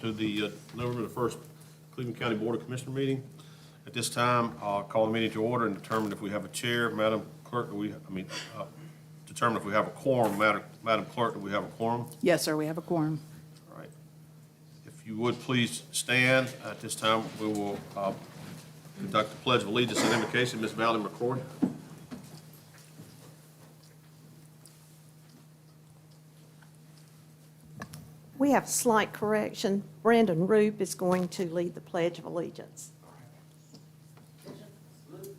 To the November the 1st Cleveland County Board of Commissioner meeting. At this time, I'll call the meeting to order and determine if we have a chair. Madam Clerk, determine if we have a quorum. Madam Clerk, do we have a quorum? Yes, sir, we have a quorum. All right. If you would please stand. At this time, we will conduct the Pledge of Allegiance and invocation. Ms. Valerie McCrory. We have a slight correction. Brandon Roop is going to lead the Pledge of Allegiance. Thank you,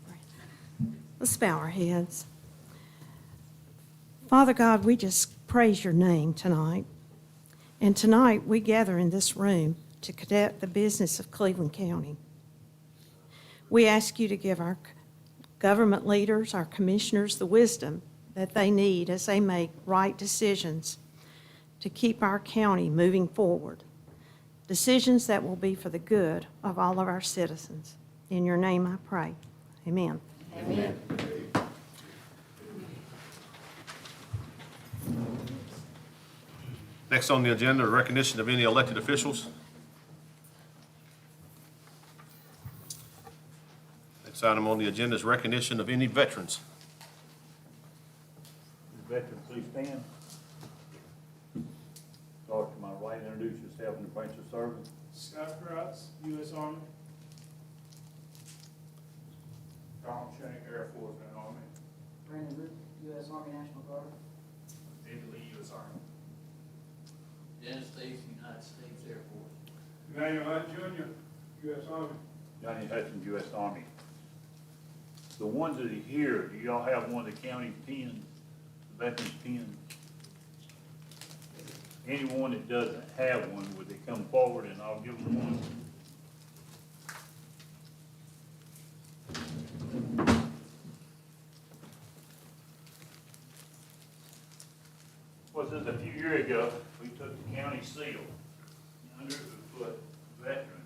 Brandon. Let's bow our heads. Father God, we just praise your name tonight. And tonight, we gather in this room to conduct the business of Cleveland County. We ask you to give our government leaders, our commissioners, the wisdom that they need as they make right decisions to keep our county moving forward. Decisions that will be for the good of all of our citizens. In your name I pray. Amen. Amen. Next on the agenda, recognition of any elected officials. Next item on the agenda is recognition of any veterans. Veteran, please stand. Start to my right, introduce yourself and the branch of service. Scott Krause, U.S. Army. Donald Shank, Air Force and Army. Brandon Root, U.S. Army National Guard. David Lee, U.S. Army. Dennis Stacy, United States Air Force. Emmanuel Hunt Jr., U.S. Army. Johnny Hudson, U.S. Army. The ones that are here, do y'all have one of the county pins, the veterans pins? Anyone that doesn't have one, would they come forward and I'll give them one? Was this a few years ago, we took the county seal, and under it we put veteran,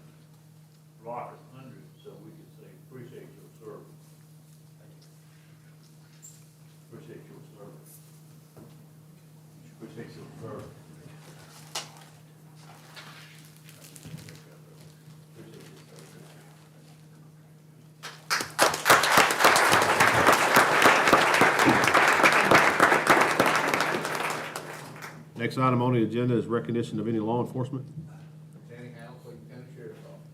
Robert, under it, so we could say, appreciate your service. Appreciate your service. Appreciate your service. Appreciate your service. Next item on the agenda is recognition of any law enforcement. Lieutenant Hal, Cleveland County Sheriff's Office.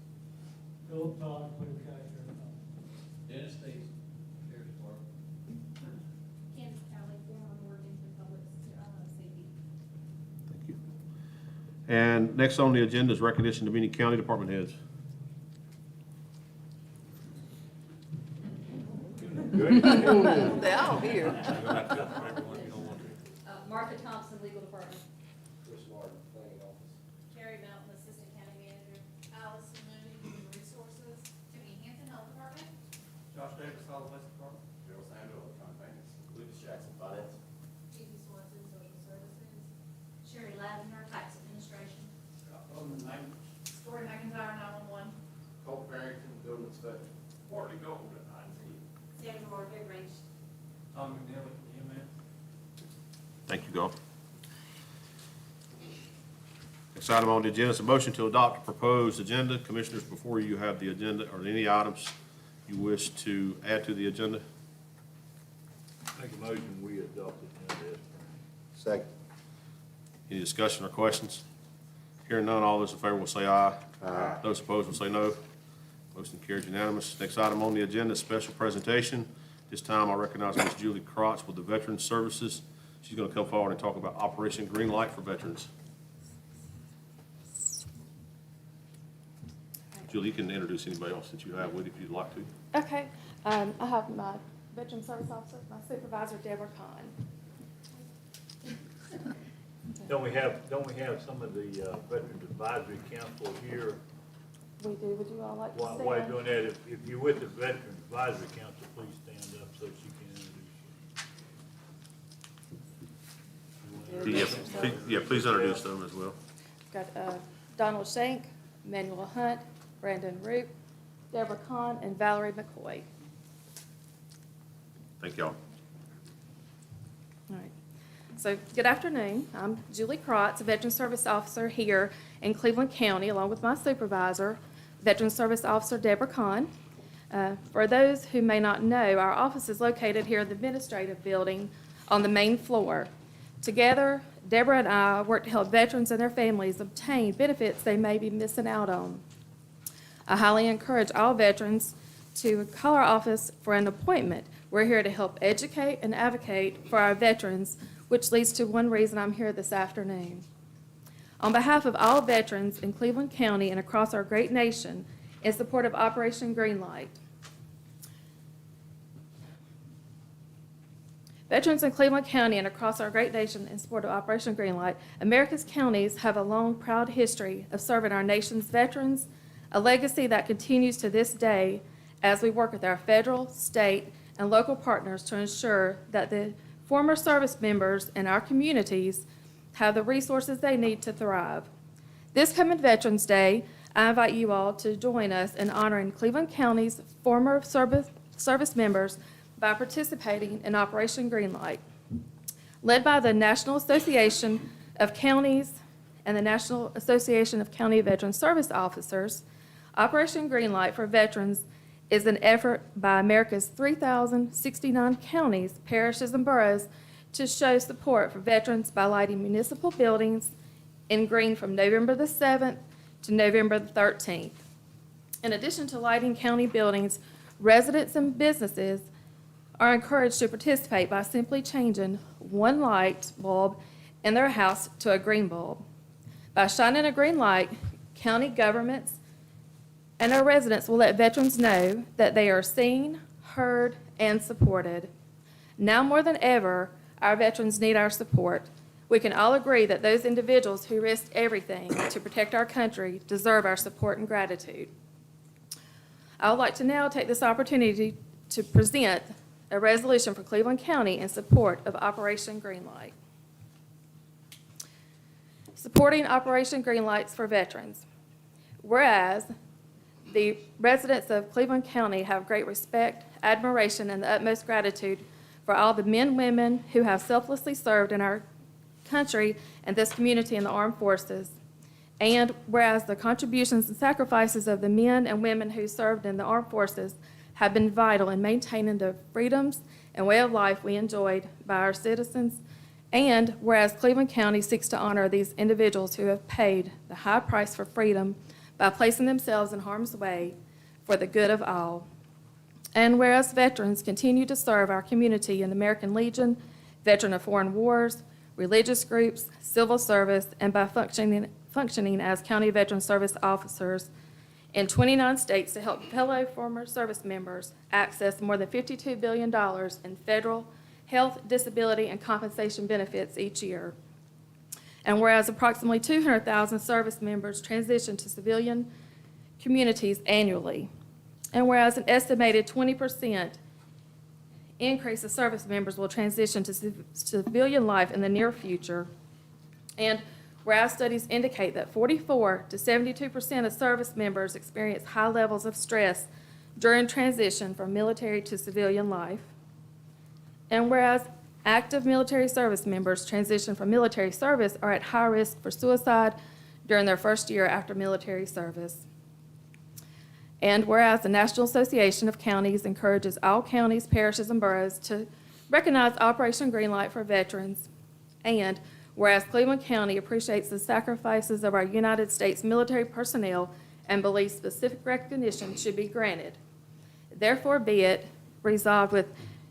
Philip Todd, Cleveland County Sheriff's Office. Dennis Stacy, Sheriff's Department. Kansas County, former Morganton Public Safety. Thank you. And next on the agenda is recognition of any county department heads. They're all here. Martha Thompson, Legal Department. Chris Martin, Planning Office. Carrie Melton, Assistant County Manager. Allison Mooney, Human Resources. Tiffany Hanson, Health Department. Josh Davis, Solid Waste Department. Gerald Sanders, Electronic Payments. Lucas Jackson, Finance. Phoebe Swanson, Social Services. Sherry Lavender, Tax Administration. Scott Bowman, Maintenance. Story McIntyre, 911. Colt Barrington, Building Inspector. Courtney Golden, IT. Sandra Moore, Big Range. Tom McNeely, EMS. Thank you, Goff. Next item on the agenda is a motion to adopt a proposed agenda. Commissioners, before you have the agenda, are there any items you wish to add to the agenda? Make a motion, we adopt it in this. Second. Any discussion or questions? Hearing none, all those in favor will say aye. Aye. Those opposed will say no. Motion carries unanimous. Next item on the agenda is special presentation. This time I recognize Ms. Julie Crotch with the Veterans Services. She's going to come forward and talk about Operation Green Light for Veterans. Julie, you can introduce anybody else that you have with you if you'd like to. Okay, I have my Veteran Service Officer, my supervisor, Deborah Kahn. Don't we have some of the Veterans Advisory Council here? We do, would you all like to stand? While you're doing that, if you're with the Veterans Advisory Council, please stand up so she can introduce you. Yeah, yeah, please introduce them as well. Got Donald Shank, Manuel Hunt, Brandon Root, Deborah Kahn, and Valerie McCoy. Thank y'all. All right. So, good afternoon. I'm Julie Krotz, a Veteran Service Officer here in Cleveland County, along with my supervisor, Veteran Service Officer Deborah Kahn. For those who may not know, our office is located here in the administrative building on the main floor. Together, Deborah and I work to help veterans and their families obtain benefits they may be missing out on. I highly encourage all veterans to call our office for an appointment. We're here to help educate and advocate for our veterans, which leads to one reason I'm here this afternoon. On behalf of all veterans in Cleveland County and across our great nation, in support of Operation Greenlight. Veterans in Cleveland County and across our great nation in support of Operation Greenlight, America's counties have a long, proud history of serving our nation's veterans, a legacy that continues to this day as we work with our federal, state, and local partners to ensure that the former service members in our communities have the resources they need to thrive. This coming Veterans Day, I invite you all to join us in honoring Cleveland County's former service members by participating in Operation Greenlight. Led by the National Association of Counties and the National Association of County Veteran Service Officers, Operation Greenlight for Veterans is an effort by America's 3,069 counties, parishes, and boroughs to show support for veterans by lighting municipal buildings in green from November the 7th to November the 13th. In addition to lighting county buildings, residents and businesses are encouraged to participate by simply changing one light bulb in their house to a green bulb. By shining a green light, county governments and our residents will let veterans know that they are seen, heard, and supported. Now more than ever, our veterans need our support. We can all agree that those individuals who risked everything to protect our country deserve our support and gratitude. I would like to now take this opportunity to present a resolution for Cleveland County in support of Operation Greenlight. Supporting Operation Greenlights for veterans. Whereas the residents of Cleveland County have great respect, admiration, and the utmost gratitude for all the men, women who have selflessly served in our country and this community in the armed forces. And whereas the contributions and sacrifices of the men and women who served in the armed forces have been vital in maintaining the freedoms and way of life we enjoyed by our citizens, and whereas Cleveland County seeks to honor these individuals who have paid the high price for freedom by placing themselves in harm's way for the good of all. And whereas veterans continue to serve our community in the American Legion, Veteran of Foreign Wars, religious groups, civil service, and by functioning as county veteran service officers in 29 states to help fellow former service members access more than $52 billion in federal health, disability, and compensation benefits each year. And whereas approximately 200,000 service members transition to civilian communities annually, and whereas an estimated 20% increase of service members will transition to civilian life in the near future, and whereas studies indicate that 44 to 72% of service members experience high levels of stress during transition from military to civilian life, and whereas active military service members transition from military service are at high risk for suicide during their first year after military service. And whereas the National Association of Counties encourages all counties, parishes, and boroughs to recognize Operation Greenlight for veterans, and whereas Cleveland County appreciates the sacrifices of our United States military personnel and believes specific recognition should be granted, therefore be it resolved with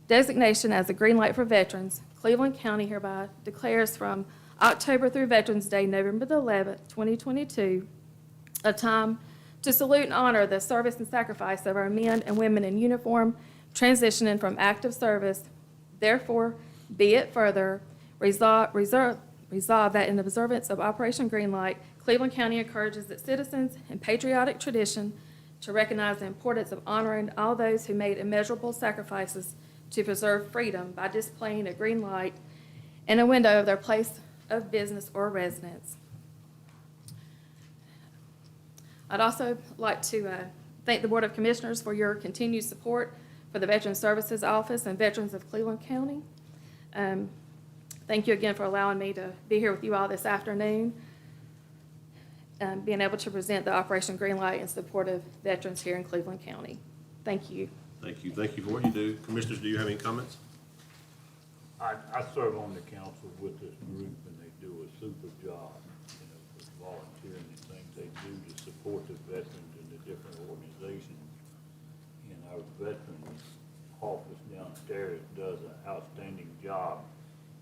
designation as a green light for veterans, Cleveland County hereby declares from October through Veterans Day, November the 11th, 2022, a time to salute and honor the service and sacrifice of our men and women in uniform transitioning from active service. Therefore, be it further resolved that in observance of Operation Greenlight, Cleveland County encourages its citizens in patriotic tradition to recognize the importance of honoring all those who made immeasurable sacrifices to preserve freedom by displaying a green light in a window of their place of business or residence. I'd also like to thank the Board of Commissioners for your continued support for the Veteran Services Office and Veterans of Cleveland County. Thank you again for allowing me to be here with you all this afternoon, being able to present the Operation Greenlight in support of veterans here in Cleveland County. Thank you. Thank you. Thank you for what you do. Commissioners, do you have any comments? I serve on the council with this group, and they do a super job, you know, with volunteering and things they do to support the veterans and the different organizations. And our veterans office downstairs does an outstanding job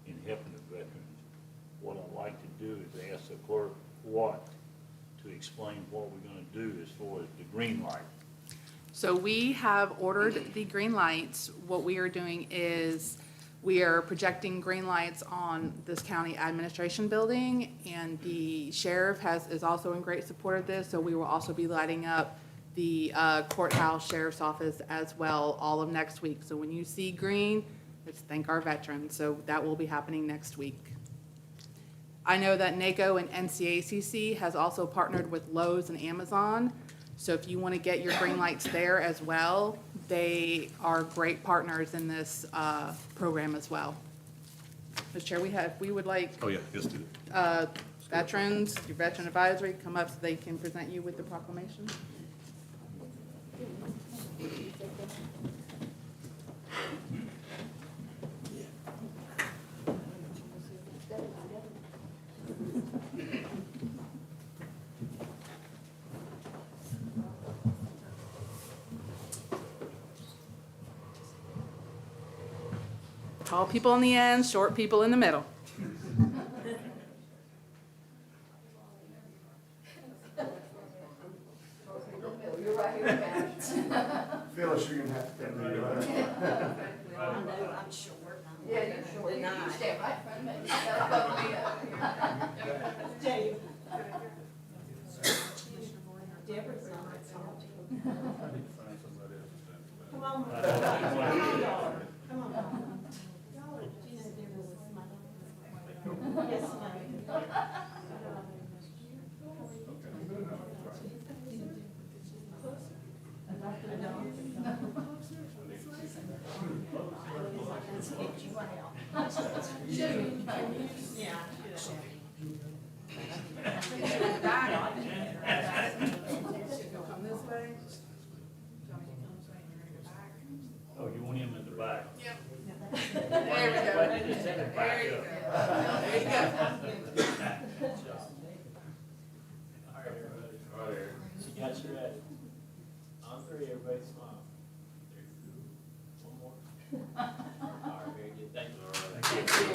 in helping the veterans. What I'd like to do is ask the clerk Watt to explain what we're gonna do as far as the green light. So we have ordered the green lights. What we are doing is we are projecting green lights on this county administration building, and the sheriff is also in great support of this, so we will also be lighting up the courthouse sheriff's office as well all of next week. So when you see green, it's thank our veterans, so that will be happening next week. I know that NACO and NCACC has also partnered with Lowe's and Amazon. So if you want to get your green lights there as well, they are great partners in this program as well. Mr. Chair, we would like Oh, yeah, yes, do. veterans, your veteran advisory, come up so they can present you with the proclamation. Tall people on the end, short people in the middle. Phyllis, you're gonna have to come here. Yeah, you sure, you stand right in front of me. That'll fuck me up here. Come this way. Oh, you want him in the back? There we go. Just set it There back you up. go. There you go. All right, everybody. All right, Eric. You got your ready. On three, everybody smile. There you go. One more. All right, very good. Thank you. Thank you.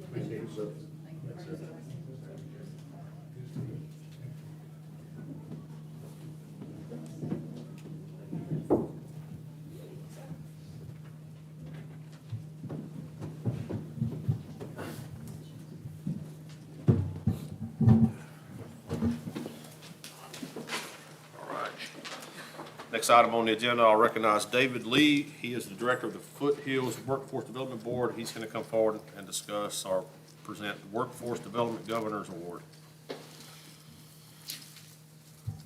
Appreciate it, sir. All right. Next item on the agenda, I'll recognize David Lee. He is the Director of the Foothills Workforce Development Board. He's going to come forward and discuss or present the Workforce Development Governor's Award.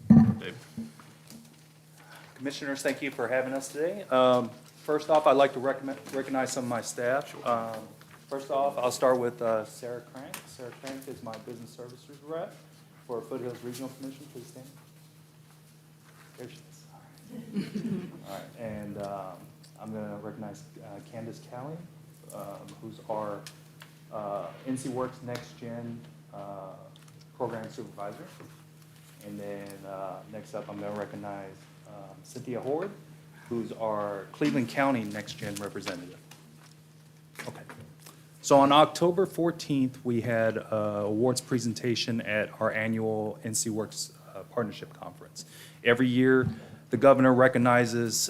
David. Commissioners, thank you for having us today. First off, I'd like to recognize some of my staff. First off, I'll start with Sarah Crank. Sarah Crank is my business services rep for Foothills Regional Commission. Please stand. There she is. All right, and I'm going to recognize Candace Callie, who's our NC Works Next Gen Program Supervisor. And then next up, I'm going to recognize Cynthia Horde, who's our Cleveland County Next Gen representative. Okay. So on October 14th, we had an awards presentation at our annual NC Works Partnership Conference. Every year, the governor recognizes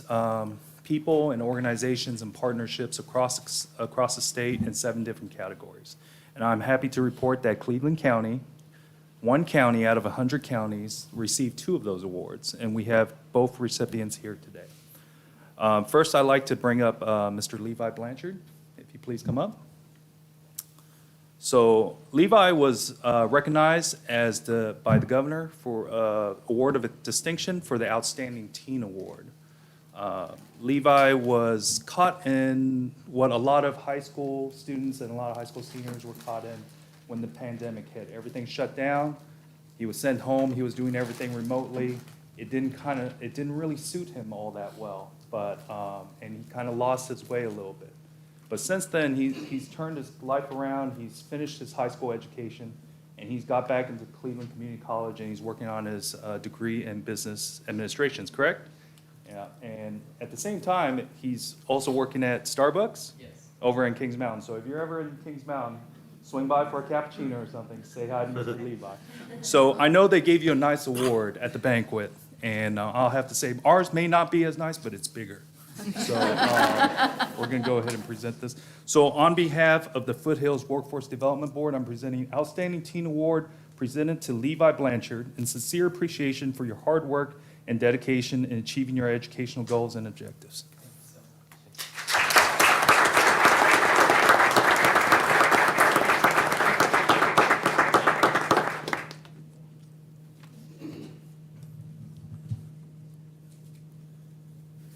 people and organizations and partnerships across the state in 7 different categories. And I'm happy to report that Cleveland County, one county out of 100 counties, received 2 of those awards, and we have both recipients here today. First, I'd like to bring up Mr. Levi Blanchard, if you please come up. So Levi was recognized by the governor for award of distinction for the Outstanding Teen Award. Levi was caught in what a lot of high school students and a lot of high school seniors were caught in when the pandemic hit. Everything shut down. He was sent home. He was doing everything remotely. It didn't really suit him all that well, and he kind of lost his way a little bit. But since then, he's turned his life around. He's finished his high school education, and he's got back into Cleveland Community College, and he's working on his degree in business administration, correct? Yeah, and at the same time, he's also working at Starbucks? Yes. Over in Kings Mountain. So if you're ever in Kings Mountain, swing by for a cappuccino or something, say hi to Mr. Levi. So I know they gave you a nice award at the banquet, and I'll have to say, ours may not be as nice, but it's bigger. So we're going to go ahead and present this. So on behalf of the Foothills Workforce Development Board, I'm presenting Outstanding Teen Award presented to Levi Blanchard in sincere appreciation for your hard work and dedication in achieving your educational goals and objectives.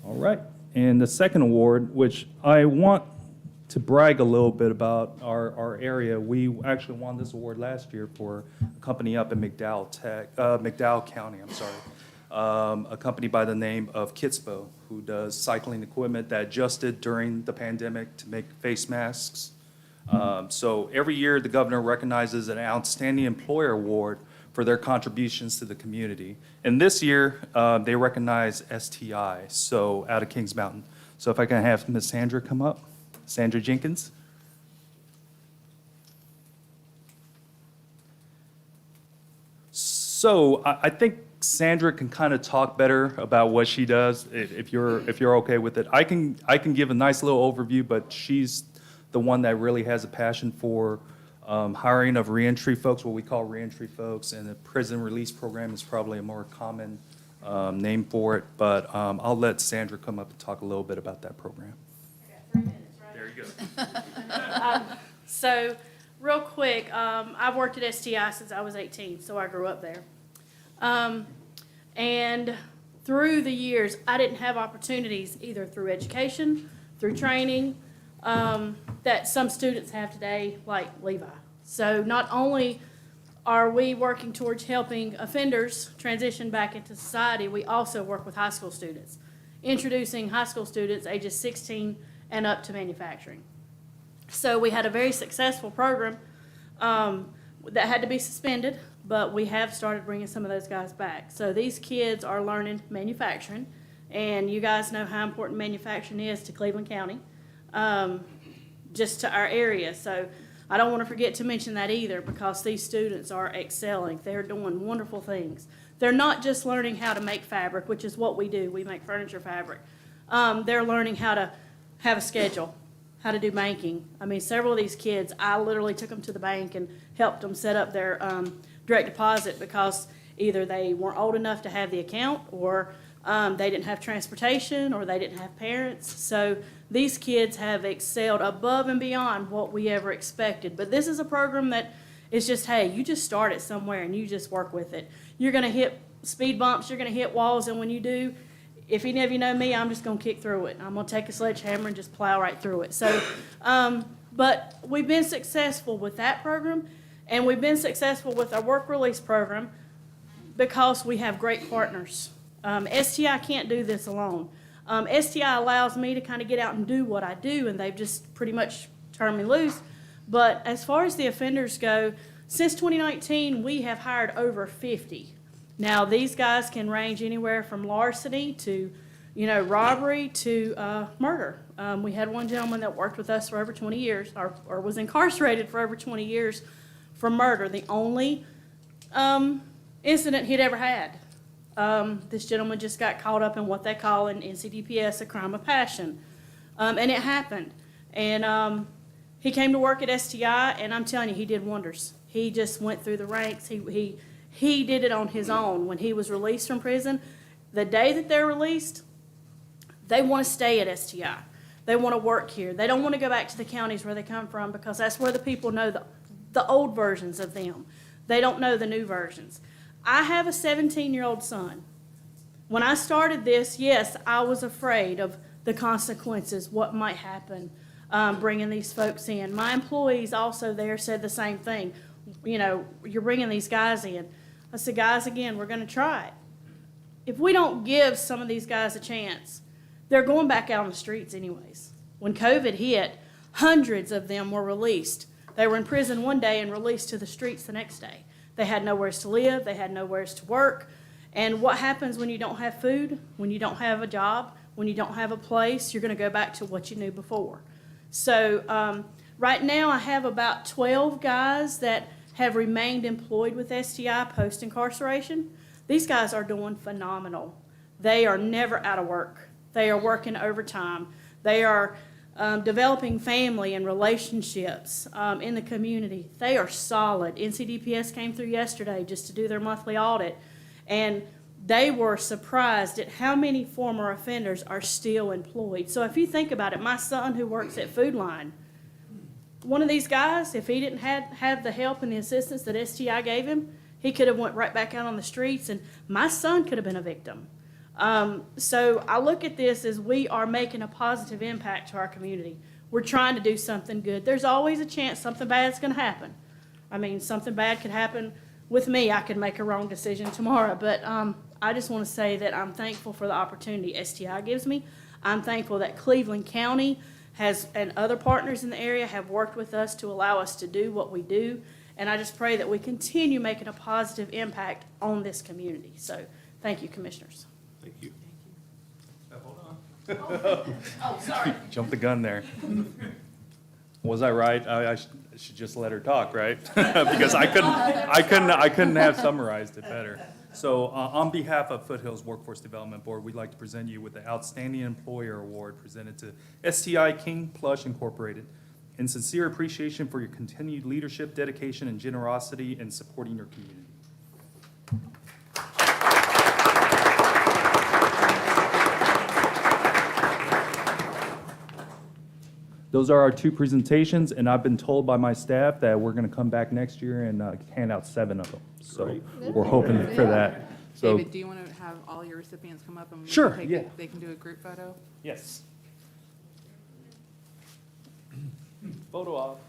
All right, and the second award, which I want to brag a little bit about our area. We actually won this award last year for a company up in McDowell County, I'm sorry. A company by the name of Kitspo, who does cycling equipment that adjusted during the pandemic to make face masks. So every year, the governor recognizes an Outstanding Employer Award for their contributions to the community. And this year, they recognize STI, so out of Kings Mountain. So if I can have Ms. Sandra come up, Sandra Jenkins. So I think Sandra can kind of talk better about what she does, if you're okay with it. I can give a nice little overview, but she's the one that really has a passion for hiring of reentry folks, what we call reentry folks, and the prison release program is probably a more common name for it. But I'll let Sandra come up and talk a little bit about that program. I got 3 minutes, right? There you go. So, real quick, I've worked at STI since I was 18, so I grew up there. And through the years, I didn't have opportunities either through education, through training, that some students have today, like Levi. So not only are we working towards helping offenders transition back into society, we also work with high school students, introducing high school students ages 16 and up to manufacturing. So we had a very successful program that had to be suspended, but we have started bringing some of those guys back. So these kids are learning manufacturing, and you guys know how important manufacturing is to Cleveland County, just to our area. So I don't want to forget to mention that either, because these students are excelling. They're doing wonderful things. They're not just learning how to make fabric, which is what we do. We make furniture fabric. They're learning how to have a schedule, how to do banking. I mean, several of these kids, I literally took them to the bank and helped them set up their direct deposit, because either they weren't old enough to have the account, or they didn't have transportation, or they didn't have parents. So these kids have excelled above and beyond what we ever expected. But this is a program that is just, hey, you just start it somewhere and you just work with it. You're going to hit speed bumps, you're going to hit walls, and when you do, if any of you know me, I'm just going to kick through it. I'm going to take a sledgehammer and just plow right through it. So, but we've been successful with that program, and we've been successful with our work release program because we have great partners. STI can't do this alone. STI allows me to kind of get out and do what I do, and they've just pretty much turned me loose. But as far as the offenders go, since 2019, we have hired over 50. Now, these guys can range anywhere from larceny to, robbery to murder. We had one gentleman that worked with us for over 20 years, or was incarcerated for over 20 years for murder, the only incident he'd ever had. This gentleman just got caught up in what they call in NCDPS a crime of passion. And it happened. And he came to work at STI, and I'm telling you, he did wonders. He just went through the ranks. He did it on his own. When he was released from prison, the day that they're released, They want to stay at STI. They want to work here. They don't want to go back to the counties where they come from because that's where the people know the old versions of them. They don't know the new versions. I have a 17-year-old son. When I started this, yes, I was afraid of the consequences, what might happen, bringing these folks in. My employees also there said the same thing. You know, you're bringing these guys in. I said, guys, again, we're going to try it. If we don't give some of these guys a chance, they're going back out on the streets anyways. When COVID hit, hundreds of them were released. They were in prison one day and released to the streets the next day. They had nowhere to live. They had nowhere to work. And what happens when you don't have food, when you don't have a job, when you don't have a place? You're going to go back to what you knew before. So right now I have about 12 guys that have remained employed with STI post-incarceration. These guys are doing phenomenal. They are never out of work. They are working overtime. They are developing family and relationships in the community. They are solid. NCDPS came through yesterday just to do their monthly audit, and they were surprised at how many former offenders are still employed. So if you think about it, my son who works at Food Line, one of these guys, if he didn't have the help and the assistance that STI gave him, he could have went right back out on the streets, and my son could have been a victim. So I look at this as we are making a positive impact to our community. We're trying to do something good. There's always a chance something bad's going to happen. I mean, something bad could happen with me. I could make a wrong decision tomorrow. But I just want to say that I'm thankful for the opportunity STI gives me. I'm thankful that Cleveland County has and other partners in the area have worked with us to allow us to do what we do. And I just pray that we continue making a positive impact on this community. So thank you, Commissioners. Thank you. Oh, sorry. Jumped the gun there. Was I right? I should just let her talk, right? Because I couldn't have summarized it better. So on behalf of Foothills Workforce Development Board, we'd like to present you with the Outstanding Employer Award presented to STI King Plush Incorporated in sincere appreciation for your continued leadership, dedication, and generosity in supporting your community. Those are our two presentations, and I've been told by my staff that we're going to come back next year and hand out 7 of them. So Great. we're hoping for that. So, David, do you want to have all your recipients come up and we Sure, can take yeah. they can do a group photo? yes. Photo op.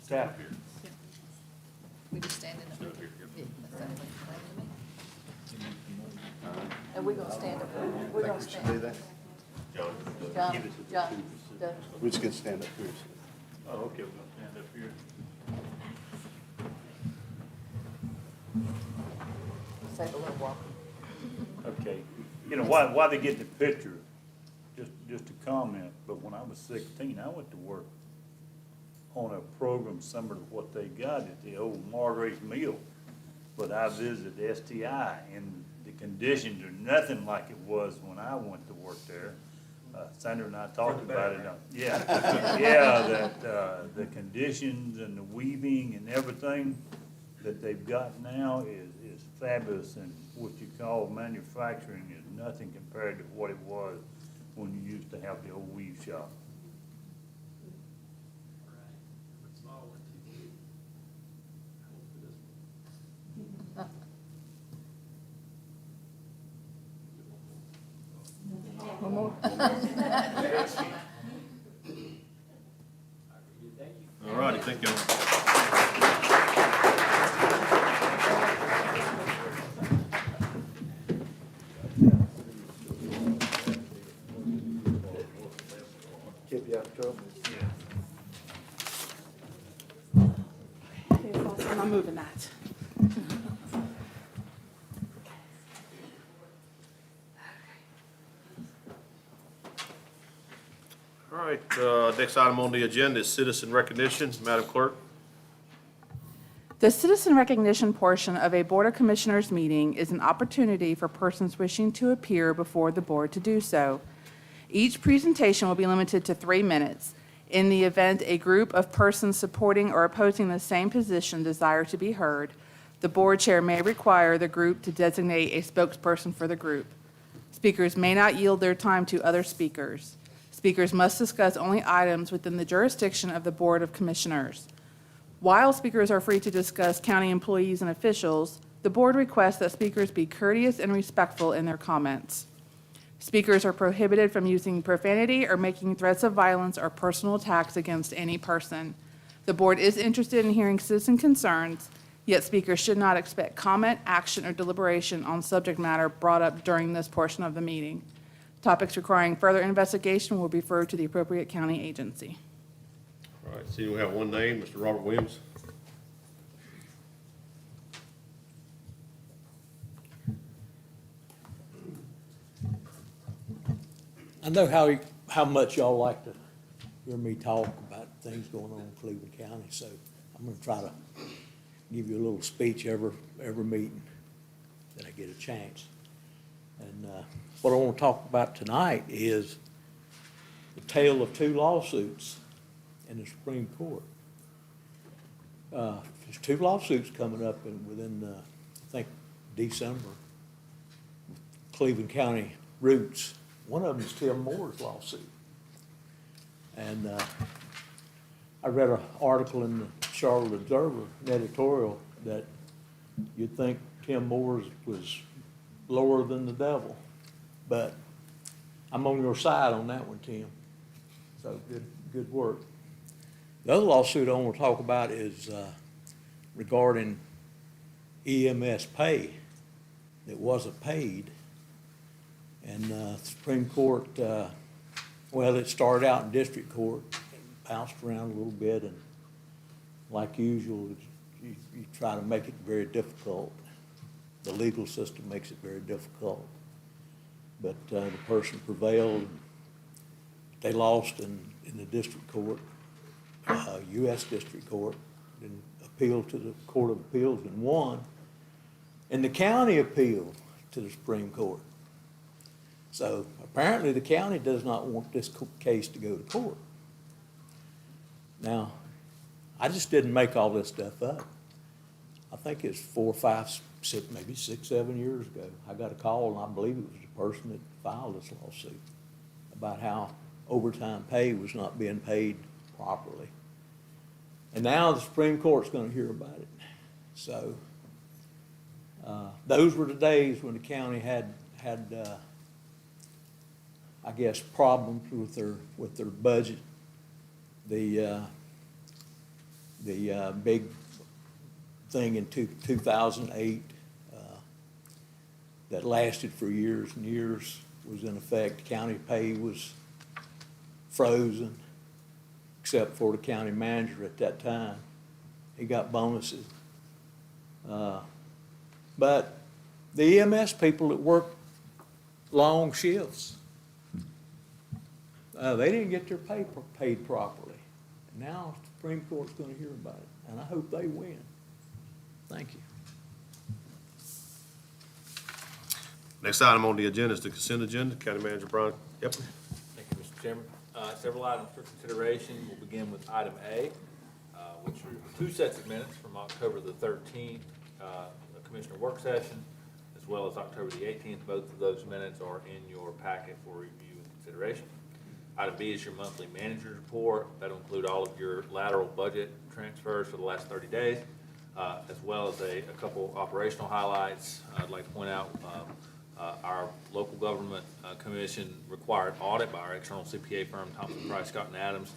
Staff. We just stand in the. And we're gonna stand up, we're gonna Do stand. that? John, We're just gonna stand up here. Oh, okay, we're gonna stand up here. let's take a little walk. Okay, you know, why they get the picture, just a comment, but when I was 16, I went to work on a program similar to what they got at the old Margaret's Mill. But I visited STI, and the conditions are nothing like it was when I went to work there. Sandra and I talked about it. Yeah, that the conditions and the weaving and everything that they've got now is fabulous, and what you call manufacturing is nothing compared to what it was when you used to have the old weave shop. One more. All righty, thank you. Keep you out of trouble. I'm not moving that. All right, next item on the agenda is citizen recognition. Madam Clerk? The citizen recognition portion of a Board of Commissioners meeting is an opportunity for persons wishing to appear before the board to do so. Each presentation will be limited to 3 minutes. In the event a group of persons supporting or opposing the same position desire to be heard, the board chair may require the group to designate a spokesperson for the group. Speakers may not yield their time to other speakers. Speakers must discuss only items within the jurisdiction of the Board of Commissioners. While speakers are free to discuss county employees and officials, the board requests that speakers be courteous and respectful in their comments. Speakers are prohibited from using profanity or making threats of violence or personal attacks against any person. The board is interested in hearing citizen concerns, yet speakers should not expect comment, action, or deliberation on subject matter brought up during this portion of the meeting. Topics requiring further investigation will be referred to the appropriate county agency. All right, see, we have one name, Mr. Robert Williams. I know how much y'all like to hear me talk about things going on in Cleveland County, so I'm gonna try to give you a little speech every meeting that I get a chance. And what I want to talk about tonight is the tale of two lawsuits in the Supreme Court. There's two lawsuits coming up within, I think, December. Cleveland County roots. One of them is Tim Moore's lawsuit. And I read an article in the Charlotte Observer, an editorial, that you'd think Tim Moore's was lower than the devil. But I'm on your side on that one, Tim. So good work. The other lawsuit I want to talk about is regarding EMS pay that wasn't paid. And the Supreme Court, well, it started out in district court, bounced around a little bit, and like usual, you try to make it very difficult. The legal system makes it very difficult. But the person prevailed. They lost in the district court, U.S. District Court, and appealed to the Court of Appeals and won. And the county appealed to the Supreme Court. So apparently the county does not want this case to go to court. Now, I just didn't make all this stuff up. I think it's 4, 5, 6, maybe 6, 7 years ago. I got a call, and I believe it was the person that filed this lawsuit about how overtime pay was not being paid properly. And now the Supreme Court's going to hear about it. So those were the days when the county had I guess, problems with their budget. The big thing in 2008 that lasted for years and years was in effect. County pay was frozen, except for the county manager at that time. He got bonuses. But the EMS people that worked long shifts, they didn't get their pay paid properly. Now the Supreme Court's going to hear about it, and I hope they win. Thank you. Next item on the agenda is the consent agenda. County Manager Brian Yep. Thank you, Mr. Chairman. Several items for consideration. We'll begin with item A, which are two sets of minutes from October the 13th, the Commissioner work session, as well as October the 18th. Both of those minutes are in your packet for review and consideration. Item B is your monthly manager's report. That'll include all of your lateral budget transfers for the last 30 days, as well as a couple operational highlights. I'd like to point out our local government commission required audit by our external CPA firm, Thompson, Price, Scott & Adams,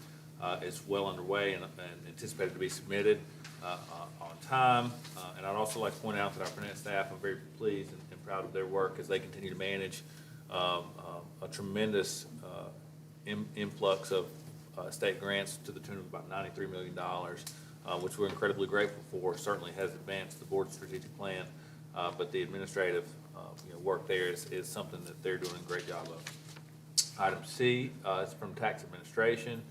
is well underway and anticipated to be submitted on time. And I'd also like to point out that our finance staff, I'm very pleased and proud of their work as they continue to manage a tremendous influx of state grants to the tune of about $93 million, which we're incredibly grateful for. Certainly has advanced the board's strategic plan, but the administrative work there is something that they're doing a great job of. Item C is from tax administration.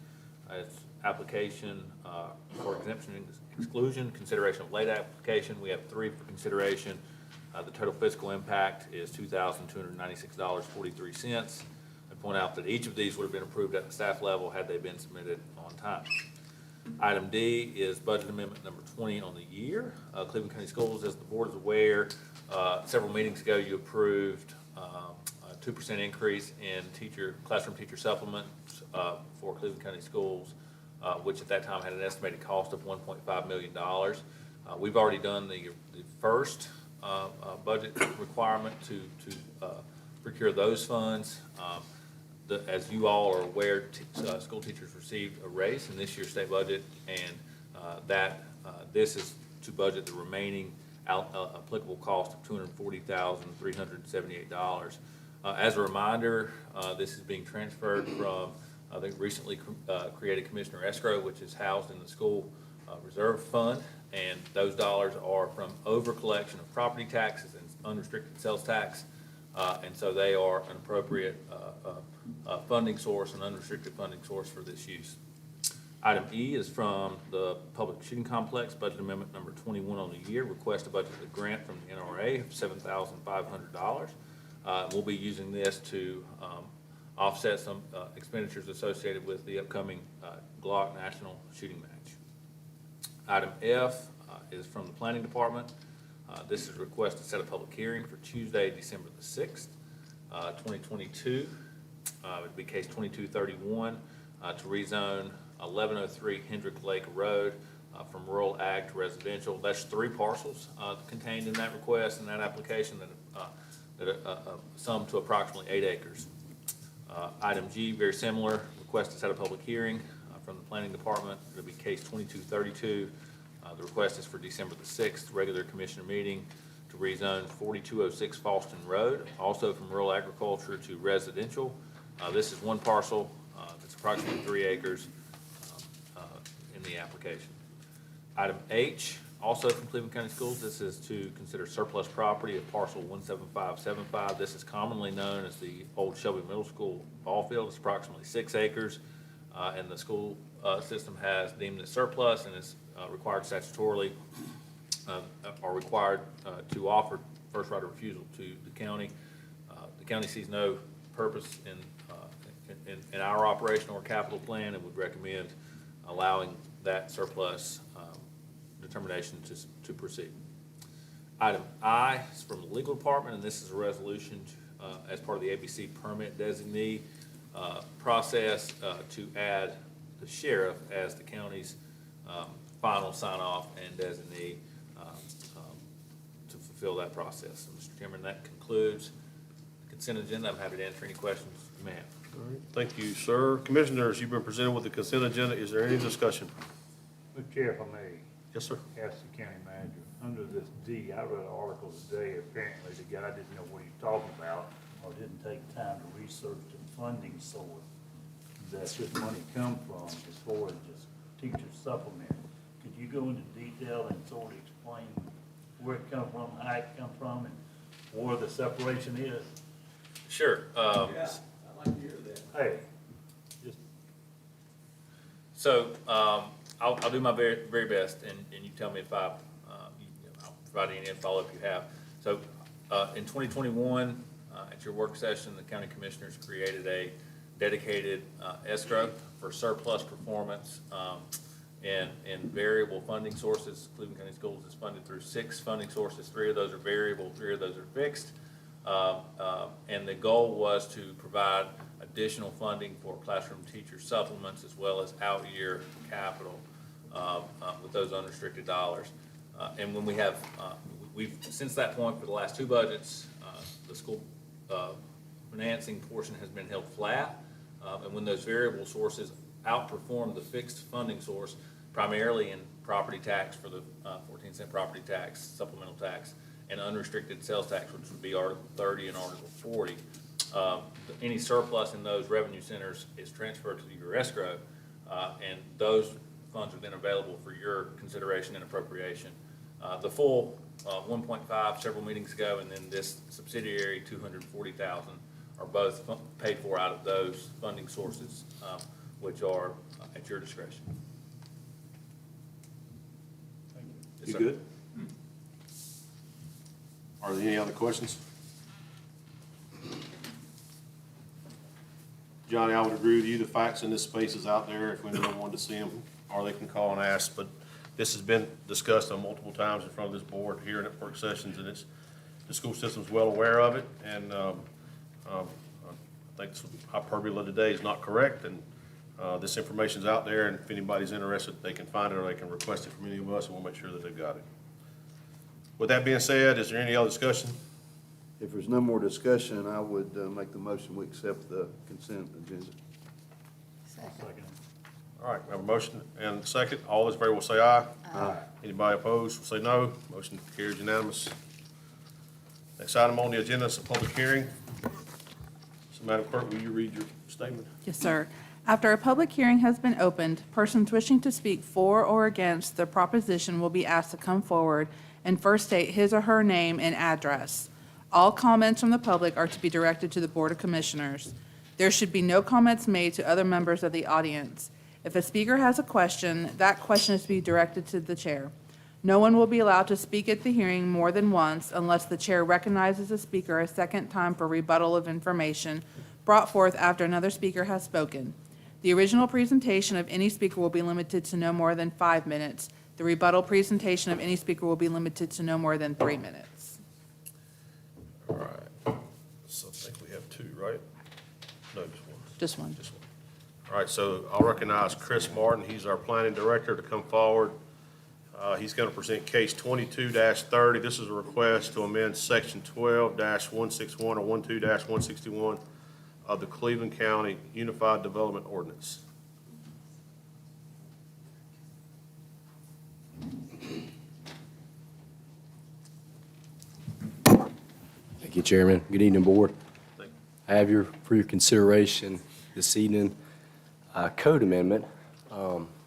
It's application for exemption and exclusion, consideration of late application. We have 3 for consideration. The total fiscal impact is $2,296.43. Point out that each of these would have been approved at the staff level had they been submitted on time. Item D is budget amendment number 20 on the year. Cleveland County Schools, as the board is aware, several meetings ago you approved 2% increase in classroom teacher supplements for Cleveland County Schools, which at that time had an estimated cost of $1.5 million. We've already done the first budget requirement to procure those funds. As you all are aware, school teachers received a raise in this year's state budget, and this is to budget the remaining applicable cost of $240,378. As a reminder, this is being transferred from the recently created Commissioner Escrow, which is housed in the school reserve fund, and those dollars are from over collection of property taxes and unrestricted sales tax, and so they are an appropriate funding source, an unrestricted funding source for this use. Item E is from the Public Shooting Complex, Budget Amendment number 21 on the year, request a budget grant from the NRA of $7,500. We'll be using this to offset some expenditures associated with the upcoming Glock National Shooting Match. Item F is from the Planning Department. This is a request to set a public hearing for Tuesday, December the 6th, 2022. It would be case 2231 to rezone 1103 Hendrick Lake Road from rural ag to residential. That's 3 parcels contained in that request and that application that sum to approximately 8 acres. Item G, very similar, request to set a public hearing from the Planning Department. It'll be case 2232. The request is for December the 6th, regular commissioner meeting to rezone 4206 Falston Road, also from rural agriculture to residential. This is 1 parcel. It's approximately 3 acres in the application. Item H, also from Cleveland County Schools, this is to consider surplus property of parcel 17575. This is commonly known as the old Shelby Middle School ball field. It's approximately 6 acres, and the school system has deemed it surplus and is required statutorily, are required to offer first right of refusal to the county. The county sees no purpose in our operation or capital plan and would recommend allowing that surplus determination to proceed. Item I is from the legal department, and this is a resolution as part of the ABC permit designee process to add the sheriff as the county's final sign-off and designee to fulfill that process. So, Mr. Chairman, that concludes the consent agenda. I'm happy to answer any questions you may have. All right, thank you, sir. Commissioners, you've been presented with the consent agenda. Is there any discussion? Mr. Chair, if I may. Yes, sir. Ask the county manager, under this D, I read an article today, apparently the guy didn't know what he was talking about, or didn't take time to research the funding source that this money come from, as far as just teacher supplement. Could you go into detail and sort of explain where it come from, how it come from, and where the separation is? Sure. I'd like to hear that. Hey, just, So I'll do my very, very best, and you tell me if I'll provide any follow-up you have. So in 2021, at your work session, the county commissioners created a dedicated escrow for surplus performance and variable funding sources. Cleveland County Schools is funded through 6 funding sources. 3 of those are variable, 3 of those are fixed. And the goal was to provide additional funding for classroom teacher supplements as well as out-year capital with those unrestricted dollars. And when we have, we've, since that point for the last 2 budgets, the school financing portion has been held flat. And when those variable sources outperform the fixed funding source, primarily in property tax for the 14-cent property tax, supplemental tax, and unrestricted sales tax, which would be Article 30 and Article 40. Any surplus in those revenue centers is transferred to your escrow, and those funds are then available for your consideration and appropriation. The full 1.5 several meetings ago, and then this subsidiary 240,000 are both paid for out of those funding sources, which are at your discretion. Yes, You sir. good? Are there any other questions? Johnny, I would agree with you. The facts in this space is out there if anyone wanted to see them, or they can call and ask. But this has been discussed on multiple times in front of this board here in at work sessions, and the school system's well aware of it. And think this hyperbole today is not correct, and this information's out there, and if anybody's interested, they can find it or they can request it from any of us, and we'll make sure that they've got it. With that being said, is there any other discussion? If there's no more discussion, I would make the motion, we accept the consent agenda. All right, we have a motion and a second. All those in favor will say aye. Aye. Anybody opposed will say no. Motion carries unanimous. Next item on the agenda is a public hearing. So Madam Clerk, will you read your statement? Yes, sir. After a public hearing has been opened, persons wishing to speak for or against the proposition will be asked to come forward and first state his or her name and address. All comments from the public are to be directed to the Board of Commissioners. There should be no comments made to other members of the audience. If a speaker has a question, that question is to be directed to the chair. No one will be allowed to speak at the hearing more than once unless the chair recognizes the speaker a second time for rebuttal of information brought forth after another speaker has spoken. The original presentation of any speaker will be limited to no more than 5 minutes. The rebuttal presentation of any speaker will be limited to no more than 3 minutes. All right. So I think we have two, right? No, just one. Just one. Just one. All right, so I'll recognize Chris Martin. He's our planning director to come forward. He's going to present case 22-30. This is a request to amend section 12-161 or 12-161 of the Cleveland County Unified Development Ordinance. Thank you, Chairman. Good evening, Board. Thank you. I have for your consideration this evening a code amendment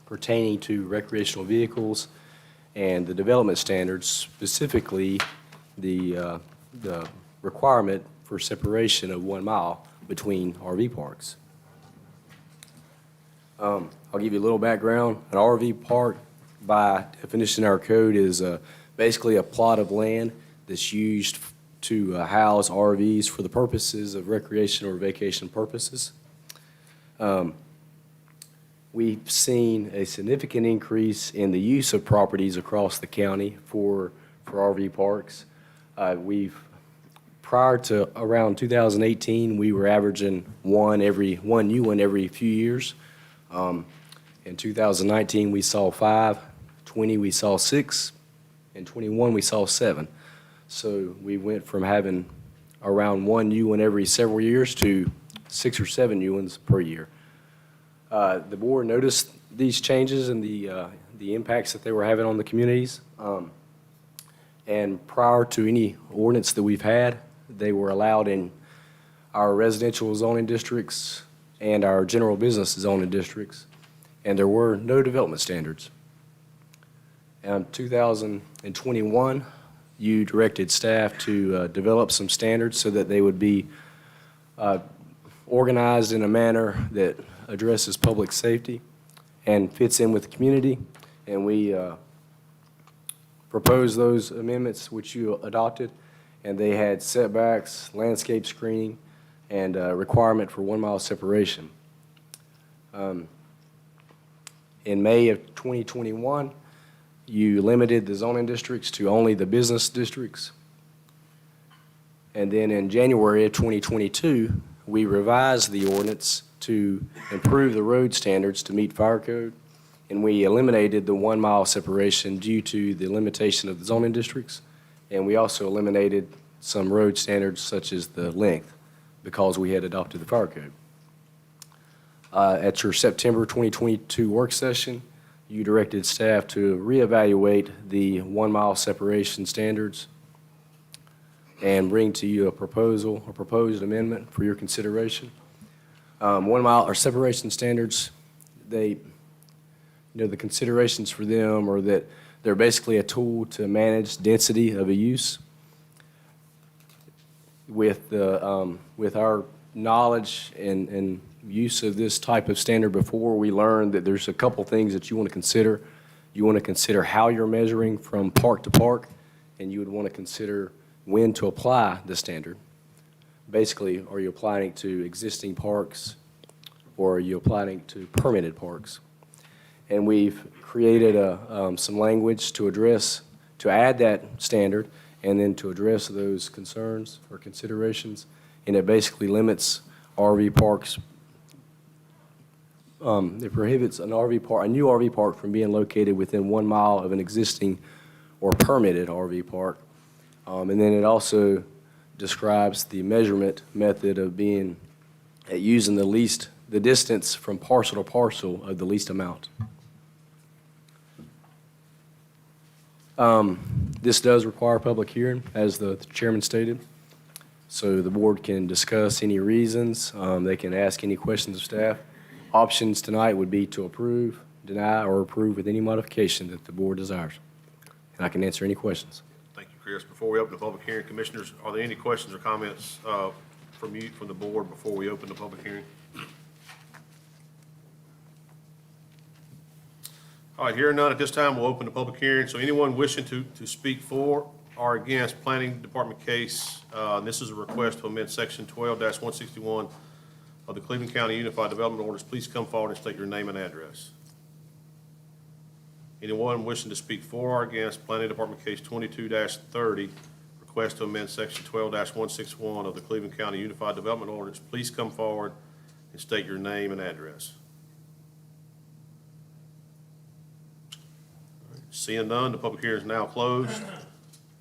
pertaining to recreational vehicles and the development standards, specifically the requirement for separation of 1 mile between RV parks. I'll give you a little background. An RV park, by definition in our code, is basically a plot of land that's used to house RVs for the purposes of recreation or vacation purposes. We've seen a significant increase in the use of properties across the county for RV parks. Prior to around 2018, we were averaging one new one every few years. In 2019, we saw 5, 20 we saw 6, and 21 we saw 7. So we went from having around one new one every several years to 6 or 7 new ones per year. The board noticed these changes and the impacts that they were having on the communities. And prior to any ordinance that we've had, they were allowed in our residential zoning districts and our general business zoning districts, and there were no development standards. In 2021, you directed staff to develop some standards so that they would be organized in a manner that addresses public safety and fits in with the community. And we proposed those amendments which you adopted, and they had setbacks, landscape screening, and requirement for 1 mile separation. In May of 2021, you limited the zoning districts to only the business districts. And then in January of 2022, we revised the ordinance to improve the road standards to meet fire code, and we eliminated the 1 mile separation due to the limitation of the zoning districts. And we also eliminated some road standards such as the length because we had adopted the fire code. At your September 2022 work session, you directed staff to reevaluate the 1 mile separation standards and bring to you a proposed amendment for your consideration. 1 mile or separation standards, the considerations for them are that they're basically a tool to manage density of a use. With our knowledge and use of this type of standard before, we learned that there's a couple things that you want to consider. You want to consider how you're measuring from park to park, and you would want to consider when to apply the standard. Basically, are you applying it to existing parks, or are you applying it to permitted parks? And we've created some language to add that standard, and then to address those concerns or considerations. And it basically limits RV parks. It prohibits a new RV park from being located within 1 mile of an existing or permitted RV park. And then it also describes the measurement method of using the distance from parcel to parcel of the least amount. This does require a public hearing, as the chairman stated. So the board can discuss any reasons. They can ask any questions of staff. Options tonight would be to approve, deny, or approve with any modification that the board desires. And I can answer any questions. Thank you, Chris. Before we open the public hearing, commissioners, are there any questions or comments from the board before we open the public hearing? All right, hearing none at this time, we'll open the public hearing. So anyone wishing to speak for or against planning department case, this is a request to amend section 12-161 of the Cleveland County Unified Development Orders. Please come forward and state your name and address. Anyone wishing to speak for or against planning department case 22-30, request to amend section 12-161 of the Cleveland County Unified Development Orders, please come forward and state your name and address. Seeing none, the public hearing is now closed.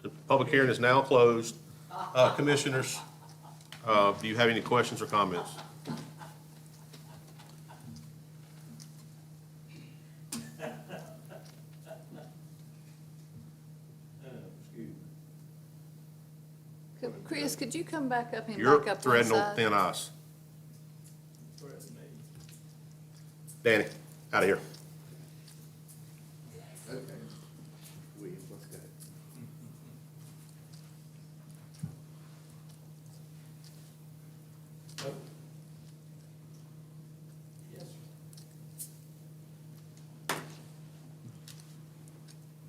The public hearing is now closed. Commissioners, do you have any questions or comments? Chris, could you come back up and You're back up one threading on side? thin ice. Danny, out of here. Okay. William, let's go.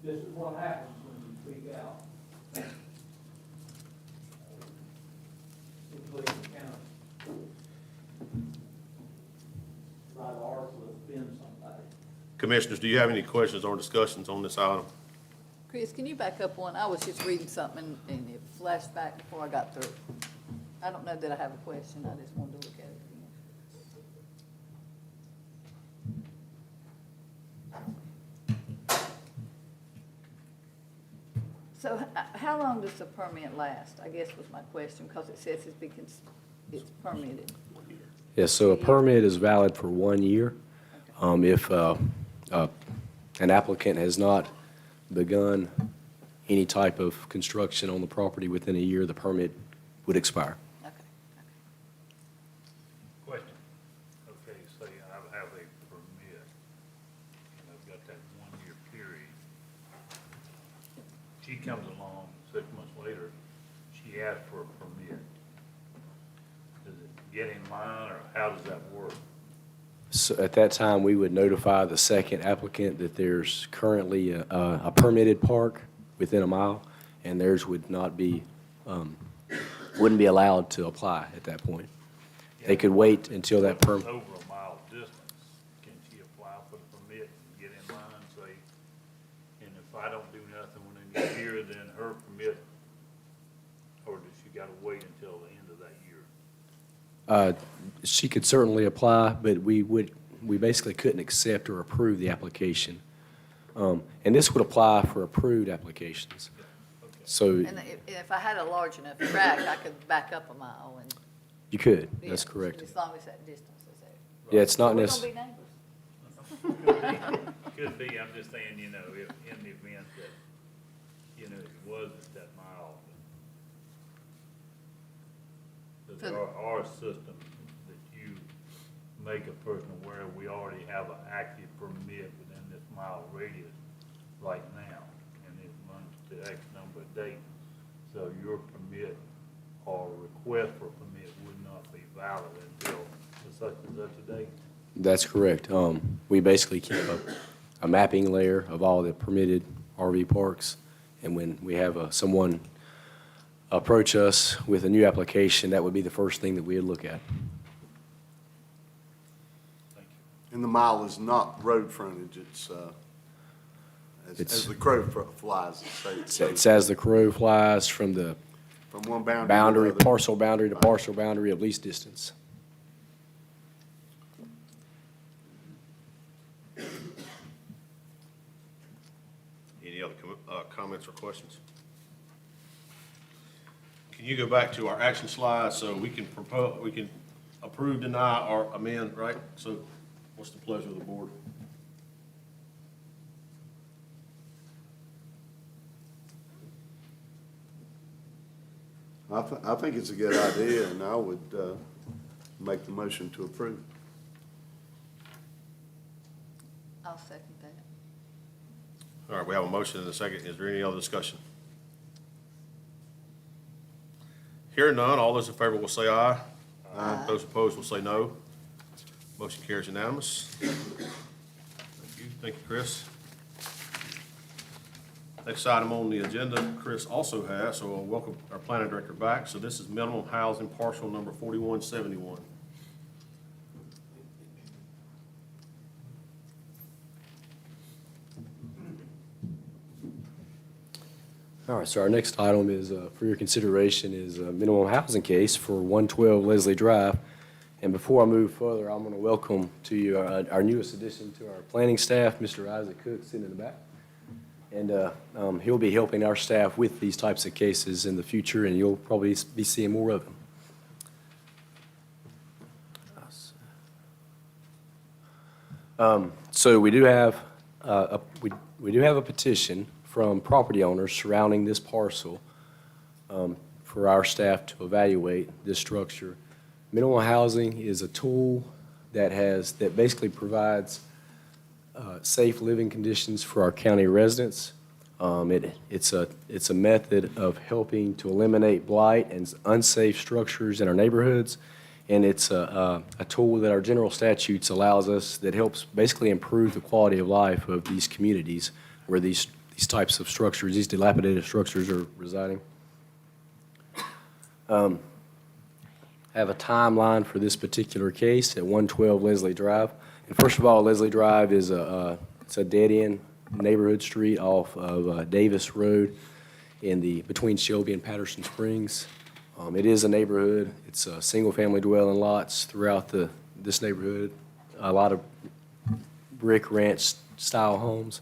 This is what happens when you speak out. In Cleveland County. Right ours will offend somebody. Commissioners, do you have any questions or discussions on this item? Chris, can you back up one? I was just reading something and it flashed back before I got through. I don't know that I have a question. I just wanted to look at it again. So how long does the permit last? I guess was my question, because it says it's permitted. Yes, so a permit is valid for 1 year. If an applicant has not begun any type of construction on the property within a year, the permit would expire. Okay. Question. Okay, say I have a permit, and I've got that 1 year period. She comes along 6 months later, she asks for a permit. Does it get in line, or how does that work? So at that time, we would notify the second applicant that there's currently a permitted park within a mile, and theirs would not be, wouldn't be allowed to apply at that point. They could wait until that permit. Over a mile distance, can she apply for the permit and get in line, say, and if I don't do nothing within a year, then her permit, or does she gotta wait until the end of that year? She could certainly apply, but we basically couldn't accept or approve the application. And this would apply for approved applications. So And if I had a large enough track, I could back up a mile and. you could, Yeah, that's correct. As long as that distance is there. Yeah, it's not We're necessary. gonna be neighbors. Could be, I'm just saying, you know, if, in the event that, you know, it wasn't that mile. But there are systems that you make a person aware, we already have an active permit within this mile radius right now, and it runs to X number of days. So your permit or request for permit would not be valid until such and such a date. That's correct. We basically keep a mapping layer of all the permitted RV parks, and when we have someone approach us with a new application, that would be the first thing that we would look at. And the mile is not road frontage, it's, as the crow flies, It's as the crow flies from the from one boundary to boundary, the other. parcel boundary to parcel boundary of least distance. other comments or questions? Can you go back to our action slide so we can propose, we can approve, deny, or amend, right? So what's the pleasure of the board? I think it's a good idea, and I would make the motion to approve. I'll second that. All right, we have a motion and a second. Is there any other discussion? Hearing none, all those in favor will say aye. Aye. Those opposed will say no. Motion carries unanimous. Thank you. Thank you, Chris. Next item on the agenda, Chris also has, so we'll welcome our planning director back. So this is minimum housing parcel number 4171. All right, so our next item is, for your consideration, is a minimum housing case for 112 Leslie Drive. And before I move further, I'm going to welcome to you our newest addition to our planning staff, Mr. Isaac Cook, sitting in the back. And he'll be helping our staff with these types of cases in the future, and you'll probably be seeing more of them. So we do have we do have a petition from property owners surrounding this parcel for our staff to evaluate this structure. Minimum housing is a tool that basically provides safe living conditions for our county residents. It's a method of helping to eliminate blight and unsafe structures in our neighborhoods. And it's a tool that our general statutes allows us that helps basically improve the quality of life of these communities where these types of structures, these dilapidated structures are residing. I have a timeline for this particular case at 112 Leslie Drive. And first of all, Leslie Drive is it's a dead-end neighborhood street off of Davis Road between Shelby and Patterson Springs. It is a neighborhood. It's single-family dwelling lots throughout this neighborhood, a lot of brick ranch-style homes.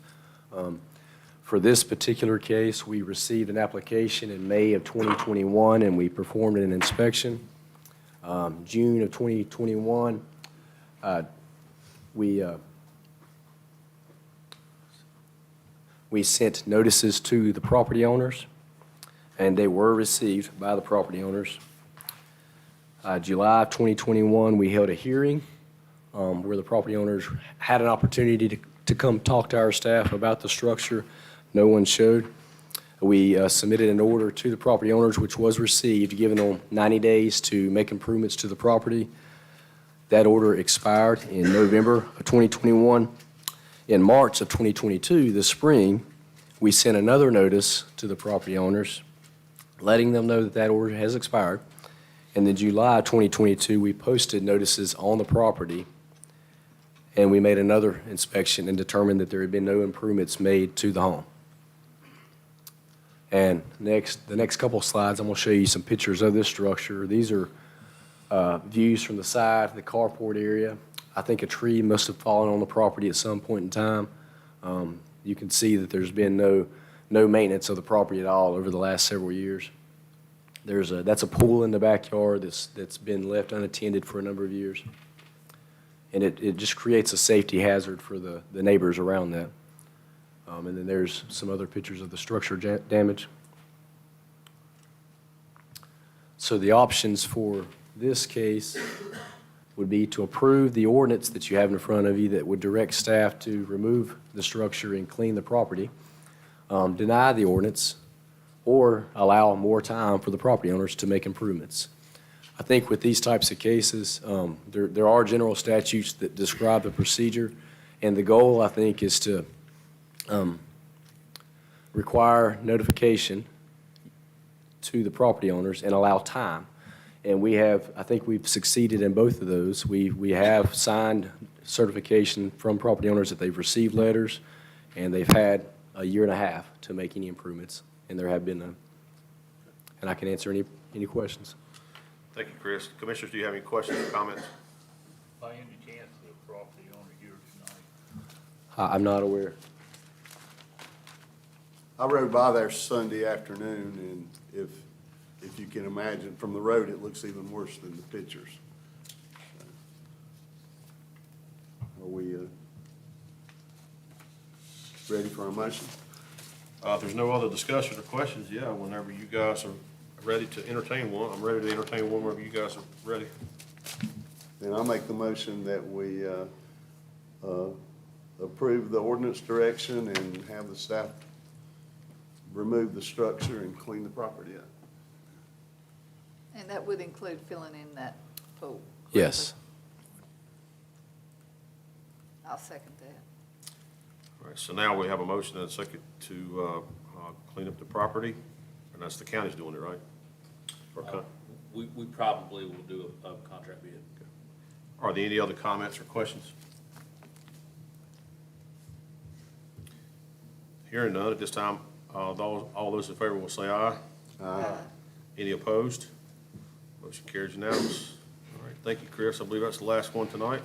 For this particular case, we received an application in May of 2021, and we performed an inspection. June of 2021, we sent notices to the property owners, and they were received by the property owners. July of 2021, we held a hearing where the property owners had an opportunity to come talk to our staff about the structure. No one showed. We submitted an order to the property owners, which was received, giving them 90 days to make improvements to the property. That order expired in November of 2021. In March of 2022, this spring, we sent another notice to the property owners, letting them know that that order has expired. And in July of 2022, we posted notices on the property, and we made another inspection and determined that there had been no improvements made to the home. And the next couple of slides, I'm going to show you some pictures of this structure. These are views from the side, the carport area. I think a tree must have fallen on the property at some point in time. You can see that there's been no maintenance of the property at all over the last several years. That's a pool in the backyard that's been left unattended for a number of years. And it just creates a safety hazard for the neighbors around that. And then there's some other pictures of the structure damage. So the options for this case would be to approve the ordinance that you have in front of you that would direct staff to remove the structure and clean the property, deny the ordinance, or allow more time for the property owners to make improvements. I think with these types of cases, there are general statutes that describe the procedure, and the goal, I think, is to require notification to the property owners and allow time. And I think we've succeeded in both of those. We have signed certification from property owners that they've received letters, and they've had a year and a half to make any improvements, and there have been none. And I can answer any questions. Thank you, Chris. Commissioners, do you have any questions or comments? By any chance, the property owner here tonight? I'm not aware. I rode by there Sunday afternoon, and if you can imagine, from the road, it looks even worse than the pictures. Are we ready for a motion? If there's no other discussion or questions, yeah, whenever you guys are ready to entertain one, I'm ready to entertain one whenever you guys are ready. Then I'll make the motion that we approve the ordinance direction and have the staff remove the structure and clean the property up. And that would include filling in that pool. Yes. I'll second that. All right, so now we have a motion and a second to clean up the property, and that's the county's doing it, right? Or We probably will do a contract bid. Are there any other comments or questions? Hearing none at this time, all those in favor will say aye. Aye. Any opposed? Motion carries unanimous. All right, thank you, Chris. I believe that's the last one tonight.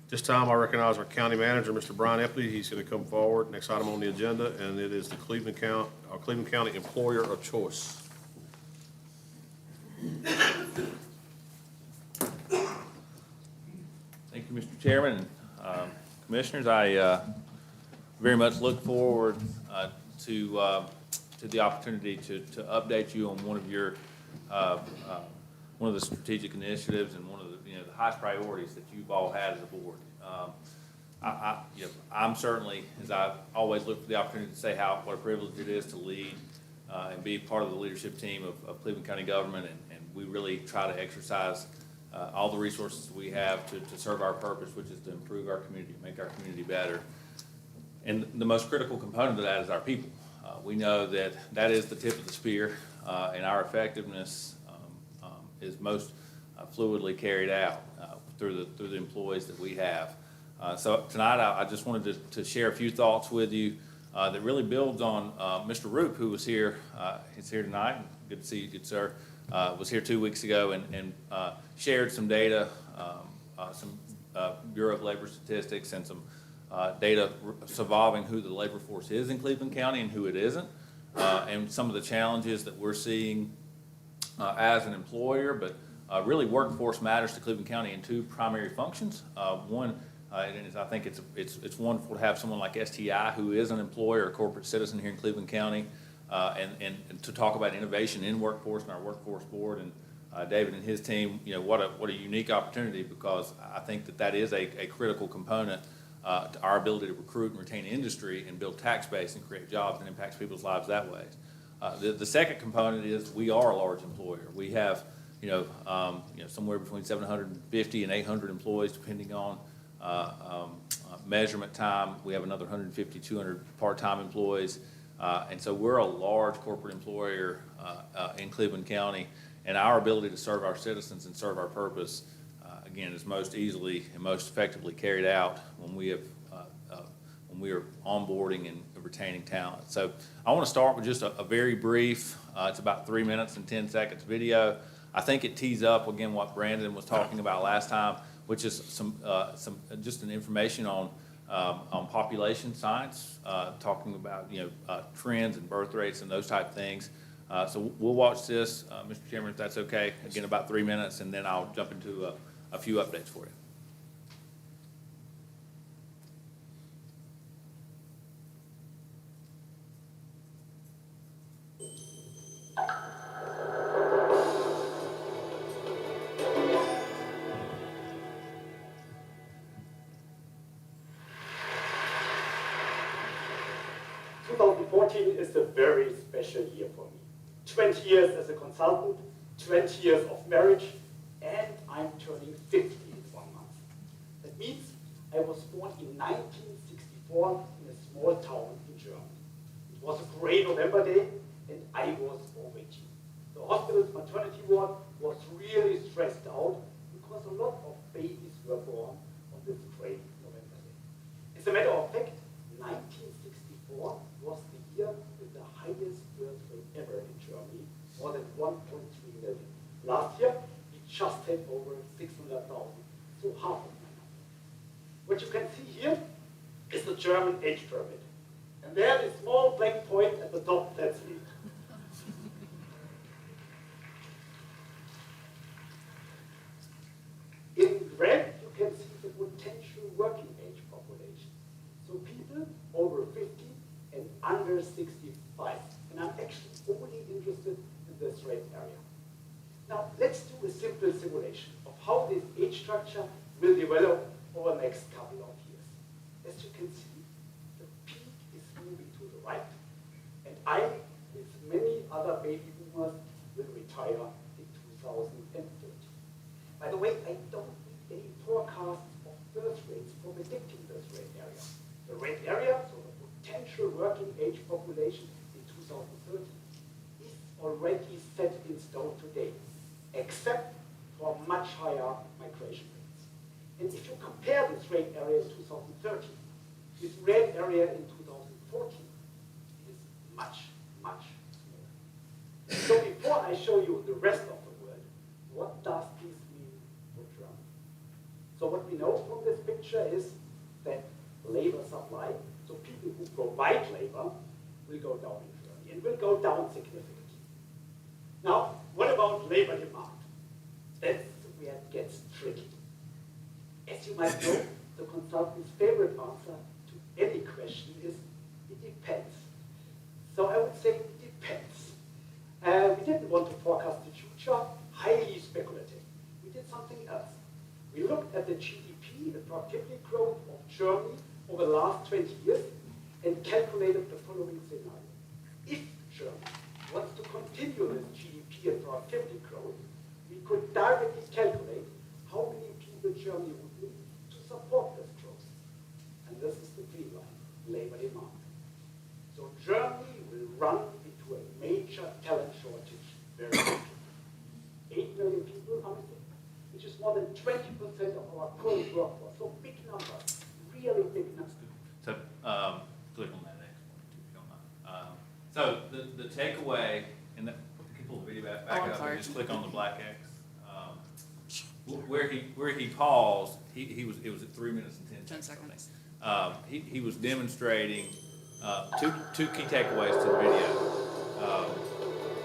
This time, I recognize our county manager, Mr. Brian Epley. He's going to come forward. Next item on the agenda, and it is the Cleveland County Employer of Choice. Thank you, Mr. Chairman. Commissioners, I very much look forward to the opportunity to update you on one of your one of the strategic initiatives and one of the, the highest priorities that you've all had as a board. I'm certainly, as I always look for the opportunity to say what a privilege it is to lead and be part of the leadership team of Cleveland County government, and we really try to exercise all the resources we have to serve our purpose, which is to improve our community, make our community better. And the most critical component of that is our people. We know that is the tip of the spear, and our effectiveness is most fluidly carried out through the employees that we have. So tonight, I just wanted to share a few thoughts with you that really builds on Mr. Roop, who was here. He's here tonight. Good to see you, good sir. Was here 2 weeks ago and shared some data, some Bureau of Labor Statistics and some data surviving who the labor force is in Cleveland County and who it isn't, and some of the challenges that we're seeing as an employer, but really workforce matters to Cleveland County in two primary functions. One, and I think it's wonderful to have someone like STI, who is an employer, a corporate citizen here in Cleveland County, and to talk about innovation in workforce and our workforce board, and David and his team, what a unique opportunity, because I think that is a critical component to our ability to recruit and retain industry and build tax base and create jobs and impacts people's lives that way. The second component is we are a large employer. We have, somewhere between 750 and 800 employees, depending on measurement time. We have another 150, 200 part-time employees. And so we're a large corporate employer in Cleveland County, and our ability to serve our citizens and serve our purpose, again, is most easily and most effectively carried out when we are onboarding and retaining talent. So I want to start with just a very brief, it's about 3 minutes and 10 seconds video. I think it tees up, again, what Brandon was talking about last time, which is some just an information on population science, talking about trends and birth rates and those type of things. So we'll watch this, Mr. Chairman, if that's okay. Again, about 3 minutes, and then I'll jump into a few updates for you. Is a very special year for me. 20 years as a consultant, 20 years of marriage, and I'm turning 50 in 1 month. That means I was born in 1964 in a small town in Germany. It was a gray November day, and I was overachieving. The hospital's maternity ward was really stressed out because a lot of babies were born on this gray November day. As a matter of fact, 1964 was the year with the highest birth rate ever in Germany, more than 1.3 million. Last year, we just had over 600,000, so half of my number. What you can see here is the German age pyramid. And there the small black point at the top, that's me. In red, you can see the potential working age population. So people over 50 and under 65. And I'm actually only interested in this red area. Now, let's do a simple simulation of how this age structure will develop over the next couple of years. As you can see, the peak is moving to the right, and I, with many other baby boomers, will retire in 2030. By the way, I don't need any forecasts of birth rates for predicting this red area. The red area, so the potential working age population in 2030, is already set in stone today, except for much higher migration rates. And if you compare this red area in 2030 with red area in 2040, it is much, much smaller. So before I show you the rest of the world, what does this mean for Germany? So what we know from this picture is that labor supply, so people who provide labor, will go down in Germany and will go down significantly. Now, what about labor demand? That's where it gets tricky. As you might know, the consultant's favorite answer to any question is, it depends. So I would say it depends. We didn't want to forecast the future, highly speculative. We did something else. We looked at the GDP, the productivity growth of Germany over the last 20 years, and calculated the following scenario. If Germany wants to continue this GDP and productivity growth, we could directly calculate how many people Germany would need to support this growth. And this is the green line, labor demand. So Germany will run into a major talent shortage very quickly. 8 million people are missing, which is more than 20% of our current workforce. So big numbers, really big numbers. So, click on that next one, if you don't mind. So the takeaway, and can you pull the video back I'm up sorry. and just click on the black X? Where he paused, it was at 3 minutes and 10 seconds. He was demonstrating two key takeaways to the video.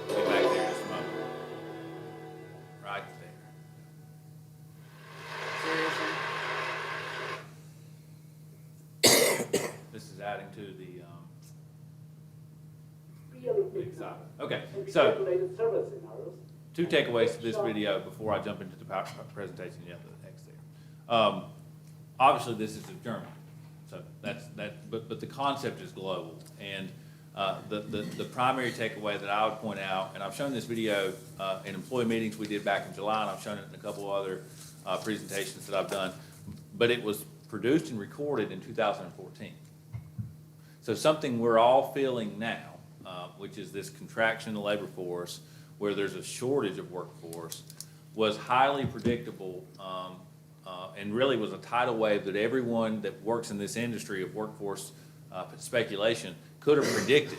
Get back there just a moment. Right there. This is adding to the Really big big side. numbers. Okay, And we so calculated several scenarios. two takeaways to this video before I jump into the presentation. Yeah, the next there. Obviously, this is a German, so but the concept is global. And the primary takeaway that I would point out, and I've shown this video in employee meetings we did back in July, and I've shown it in a couple of other presentations that I've done, but it was produced and recorded in 2014. So something we're all feeling now, which is this contraction in the labor force, where there's a shortage of workforce, was highly predictable and really was a tidal wave that everyone that works in this industry of workforce speculation could have predicted.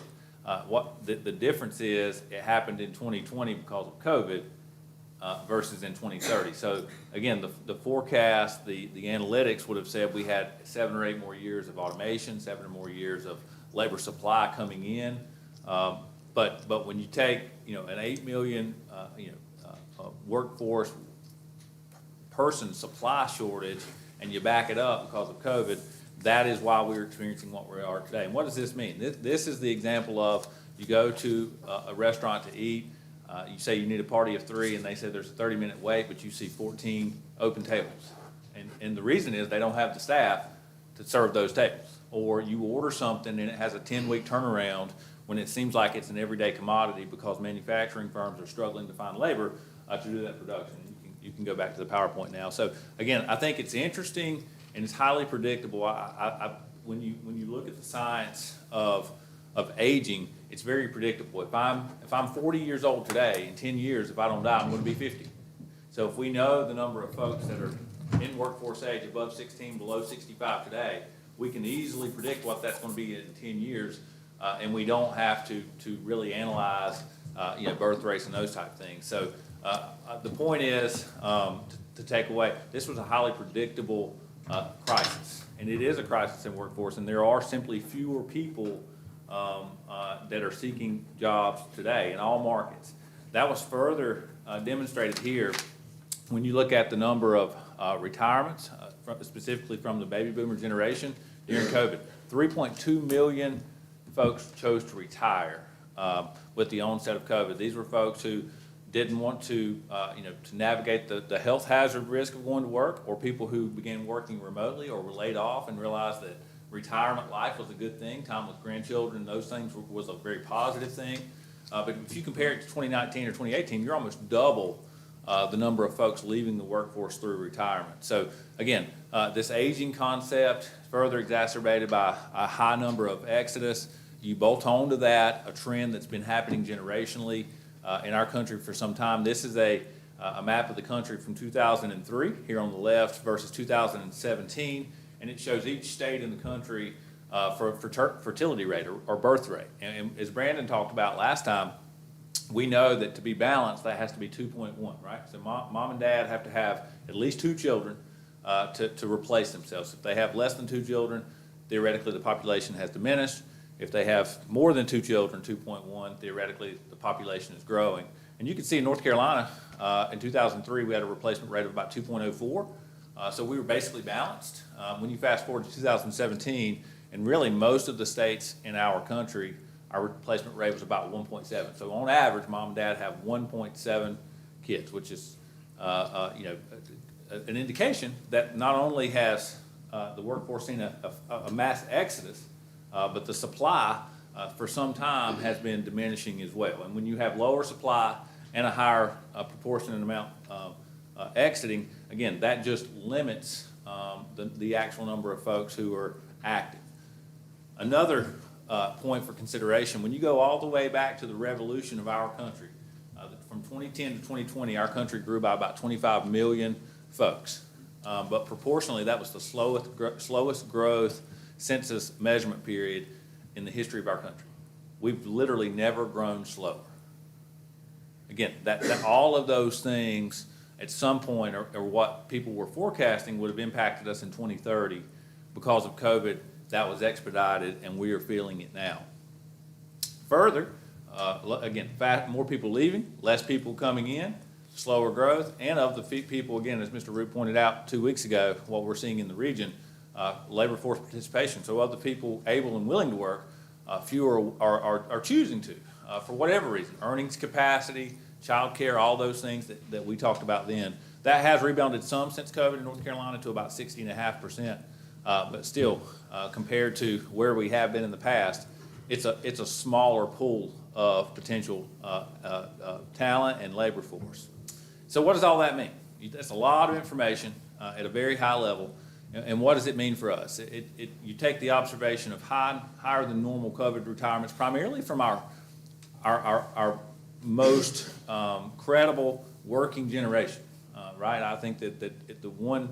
What the difference is, it happened in 2020 because of COVID versus in 2030. So again, the forecast, the analytics would have said we had 7 or 8 more years of automation, 7 or more years of labor supply coming in. But when you take, an 8 million, workforce person supply shortage and you back it up because of COVID, that is why we're experiencing what we are today. And what does this mean? This is the example of you go to a restaurant to eat, you say you need a party of 3 and they say there's a 30-minute wait, but you see 14 open tables. And the reason is they don't have the staff to serve those tables. Or you order something and it has a 10-week turnaround when it seems like it's an everyday commodity because manufacturing firms are struggling to find labor to do that production. You can go back to the PowerPoint now. So again, I think it's interesting and it's highly predictable. When you look at the science of aging, it's very predictable. If I'm 40 years old today, in 10 years, if I don't die, I'm going to be 50. So if we know the number of folks that are in workforce age above 16, below 65 today, we can easily predict what that's going to be in 10 years, and we don't have to really analyze, birth rates and those type of things. So the point is, to take away, this was a highly predictable crisis, and it is a crisis in workforce, and there are simply fewer people that are seeking jobs today in all markets. That was further demonstrated here when you look at the number of retirements, specifically from the baby boomer generation during COVID. 3.2 million folks chose to retire with the onset of COVID. These were folks who didn't want to, to navigate the health hazard risk of going to work, or people who began working remotely or were laid off and realized that retirement life was a good thing. Time with grandchildren, those things was a very positive thing. But if you compare it to 2019 or 2018, you're almost double the number of folks leaving the workforce through retirement. So again, this aging concept further exacerbated by a high number of exodus. You bolt on to that a trend that's been happening generationally in our country for some time. This is a map of the country from 2003 here on the left versus 2017, and it shows each state in the country for fertility rate or birth rate. And as Brandon talked about last time, we know that to be balanced, that has to be 2.1, right? So mom and dad have to have at least 2 children to replace themselves. If they have less than 2 children, theoretically the population has diminished. If they have more than 2 children, 2.1, theoretically the population is growing. And you can see in North Carolina, in 2003, we had a replacement rate of about 2.04. So we were basically balanced. When you fast forward to 2017, and really most of the states in our country, our replacement rate was about 1.7. So on average, mom and dad have 1.7 kids, which is an indication that not only has the workforce seen a mass exodus, but the supply for some time has been diminishing as well. And when you have lower supply and a higher proportionate amount exiting, again, that just limits the actual number of folks who are active. Another point for consideration, when you go all the way back to the revolution of our country, from 2010 to 2020, our country grew by about 25 million folks. But proportionally, that was the slowest growth census measurement period in the history of our country. We've literally never grown slower. Again, that all of those things at some point or what people were forecasting would have impacted us in 2030. Because of COVID, that was expedited, and we are feeling it now. Further, again, more people leaving, less people coming in, slower growth, and of the people, again, as Mr. Root pointed out 2 weeks ago, what we're seeing in the region, labor force participation. So of the people able and willing to work, fewer are choosing to, for whatever reason, earnings capacity, child care, all those things that we talked about then. That has rebounded some since COVID in North Carolina to about 60.5%, but still, compared to where we have been in the past, it's a smaller pool of potential talent and labor force. So what does all that mean? That's a lot of information at a very high level. And what does it mean for us? You take the observation of higher than normal COVID retirements, primarily from our most credible working generation, right? I think that the one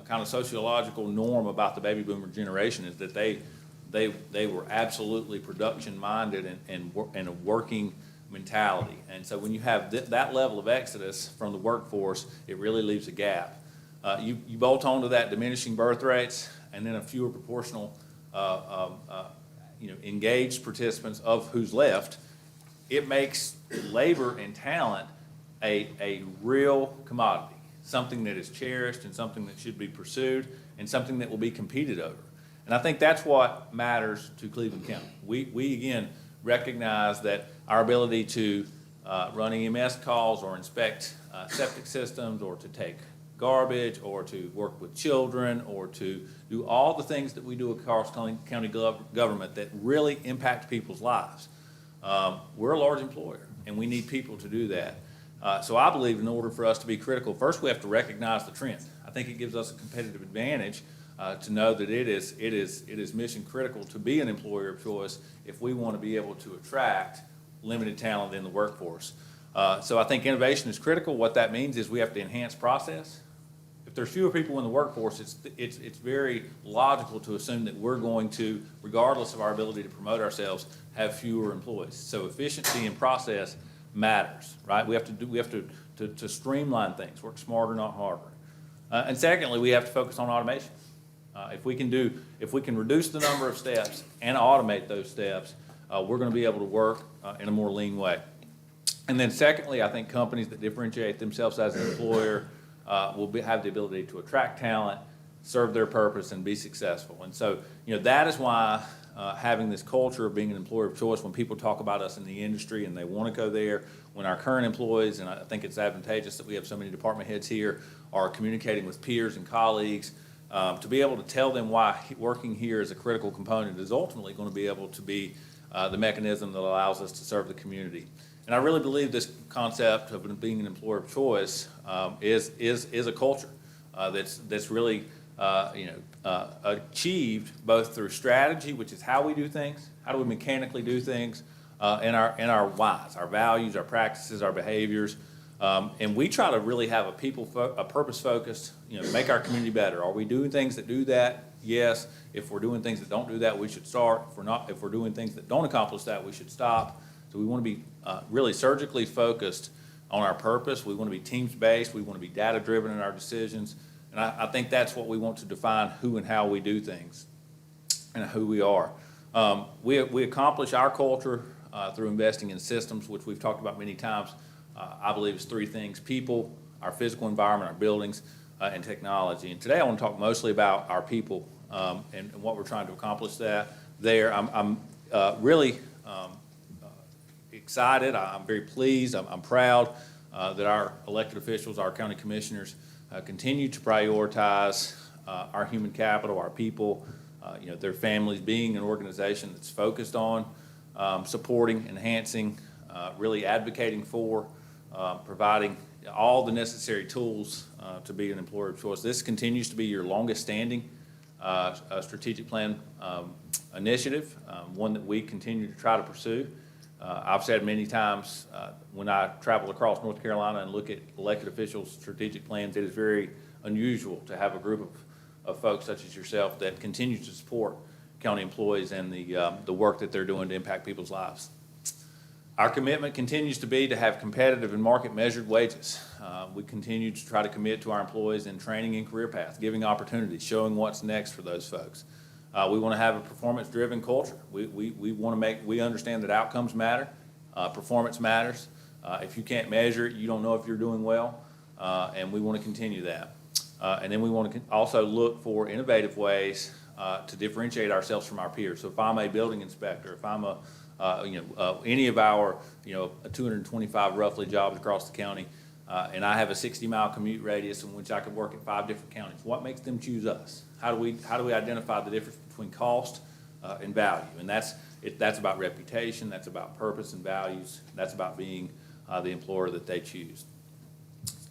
kind of sociological norm about the baby boomer generation is that they were absolutely production minded and a working mentality. And so when you have that level of exodus from the workforce, it really leaves a gap. You bolt onto that diminishing birth rates and then a fewer proportional engaged participants of who's left, it makes labor and talent a real commodity, something that is cherished and something that should be pursued and something that will be competed over. And I think that's what matters to Cleveland County. We again recognize that our ability to run EMS calls or inspect septic systems or to take garbage or to work with children or to do all the things that we do across county government that really impact people's lives. We're a large employer and we need people to do that. So I believe in order for us to be critical, first we have to recognize the trend. I think it gives us a competitive advantage to know that it is mission critical to be an employer of choice if we want to be able to attract limited talent in the workforce. So I think innovation is critical. What that means is we have to enhance process. If there's fewer people in the workforce, it's very logical to assume that we're going to, regardless of our ability to promote ourselves, have fewer employees. So efficiency and process matters, right? We have to streamline things, work smarter, not harder. And secondly, we have to focus on automation. If we can reduce the number of steps and automate those steps, we're gonna be able to work in a more lean way. And then secondly, I think companies that differentiate themselves as an employer have the ability to attract talent, serve their purpose, and be successful. And so, that is why having this culture of being an employer of choice, when people talk about us in the industry and they want to go there, when our current employees, and I think it's advantageous that we have so many department heads here, are communicating with peers and colleagues, to be able to tell them why working here is a critical component is ultimately going to be able to be the mechanism that allows us to serve the community. And I really believe this concept of being an employer of choice is a culture that's really achieved both through strategy, which is how we do things, how do we mechanically do things, and our whys, our values, our practices, our behaviors. And we try to really have a purpose-focused, make our community better. Are we doing things that do that? Yes. If we're doing things that don't do that, we should start. If we're doing things that don't accomplish that, we should stop. So we want to be really surgically focused on our purpose. We want to be teams-based. We want to be data-driven in our decisions. And I think that's what we want to define who and how we do things and who we are. We accomplish our culture through investing in systems, which we've talked about many times. I believe it's three things: people, our physical environment, our buildings, and technology. And today I want to talk mostly about our people and what we're trying to accomplish there. I'm really excited. I'm very pleased. I'm proud that our elected officials, our county commissioners, continue to prioritize our human capital, our people, their families, being an organization that's focused on supporting, enhancing, really advocating for, providing all the necessary tools to be an employer of choice. This continues to be your longest standing strategic plan initiative, one that we continue to try to pursue. I've said many times when I travel across North Carolina and look at elected officials' strategic plans, it is very unusual to have a group of folks such as yourself that continue to support county employees and the work that they're doing to impact people's lives. Our commitment continues to be to have competitive and market-measured wages. We continue to try to commit to our employees in training and career paths, giving opportunities, showing what's next for those folks. We want to have a performance-driven culture. We understand that outcomes matter, performance matters. If you can't measure it, you don't know if you're doing well, and we want to continue that. And then we want to also look for innovative ways to differentiate ourselves from our peers. So if I'm a building inspector, if I'm any of our 225 roughly jobs across the county, and I have a 60-mile commute radius in which I could work in 5 different counties, what makes them choose us? How do we identify the difference between cost and value? And that's about reputation, that's about purpose and values, that's about being the employer that they choose.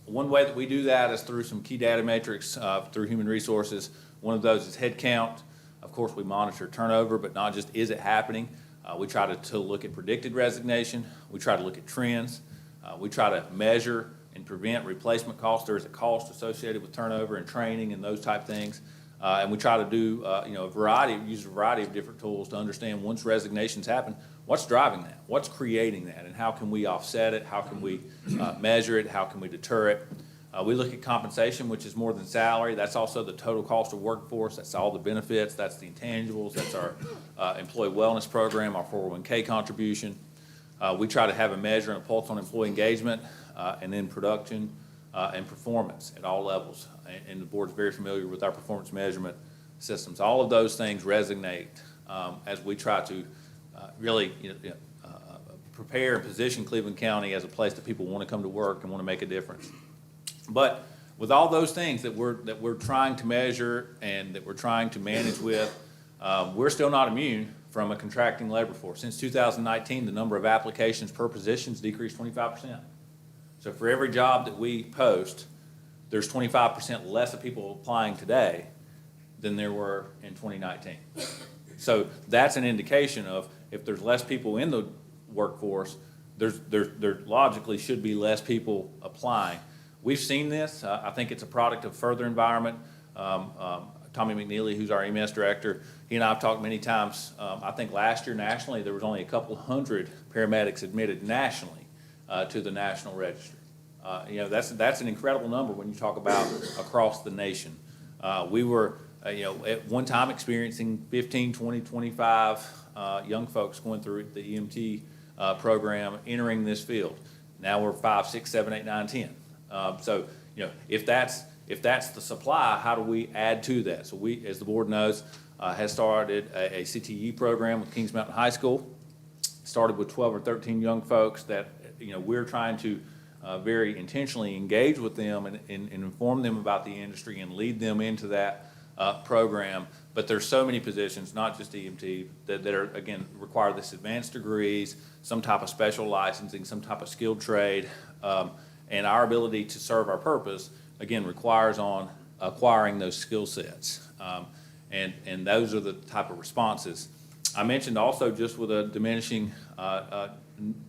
One way that we do that is through some key data metrics through human resources. One of those is headcount. Of course, we monitor turnover, but not just is it happening. We try to look at predicted resignation. We try to look at trends. We try to measure and prevent replacement costs. There is a cost associated with turnover and training and those type things. And we try to do use a variety of different tools to understand once resignations happen, what's driving that? What's creating that? And how can we offset it? How can we measure it? How can we deter it? We look at compensation, which is more than salary. That's also the total cost of workforce. That's all the benefits. That's the intangibles. That's our employee wellness program, our 401k contribution. We try to have a measure and a pulse on employee engagement and then production and performance at all levels. And the board's very familiar with our performance measurement systems. All of those things resonate as we try to really prepare and position Cleveland County as a place that people want to come to work and want to make a difference. But with all those things that we're trying to measure and that we're trying to manage with, we're still not immune from a contracting labor force. Since 2019, the number of applications per position has decreased 25%. So for every job that we post, there's 25% less of people applying today than there were in 2019. So that's an indication of if there's less people in the workforce, there logically should be less people applying. We've seen this. I think it's a product of further environment. Tommy McNeely, who's our EMS director, he and I have talked many times. I think last year nationally there was only a couple hundred paramedics admitted nationally to the National Register. That's an incredible number when you talk about across the nation. We were at one time experiencing 15, 20, 25 young folks going through the EMT program, entering this field. Now we're 5, 6, 7, 8, 9, 10. So, if that's the supply, how do we add to that? So we, as the board knows, has started a CTE program with Kings Mountain High School. Started with 12 or 13 young folks that, we're trying to very intentionally engage with them and inform them about the industry and lead them into that program. But there's so many positions, not just EMT, that are, again, require this advanced degrees, some type of special licensing, some type of skilled trade. And our ability to serve our purpose, again, requires on acquiring those skill sets. And those are the type of responses. I mentioned also, just with a diminishing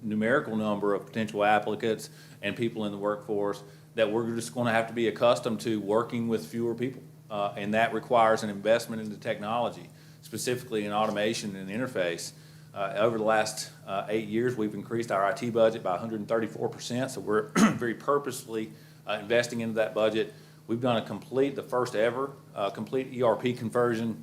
numerical number of potential applicants and people in the workforce, that we're just going to have to be accustomed to working with fewer people. And that requires an investment into technology, specifically in automation and interface. Over the last 8 years, we've increased our IT budget by 134%, so we're very purposefully investing into that budget. We've done the first ever complete ERP conversion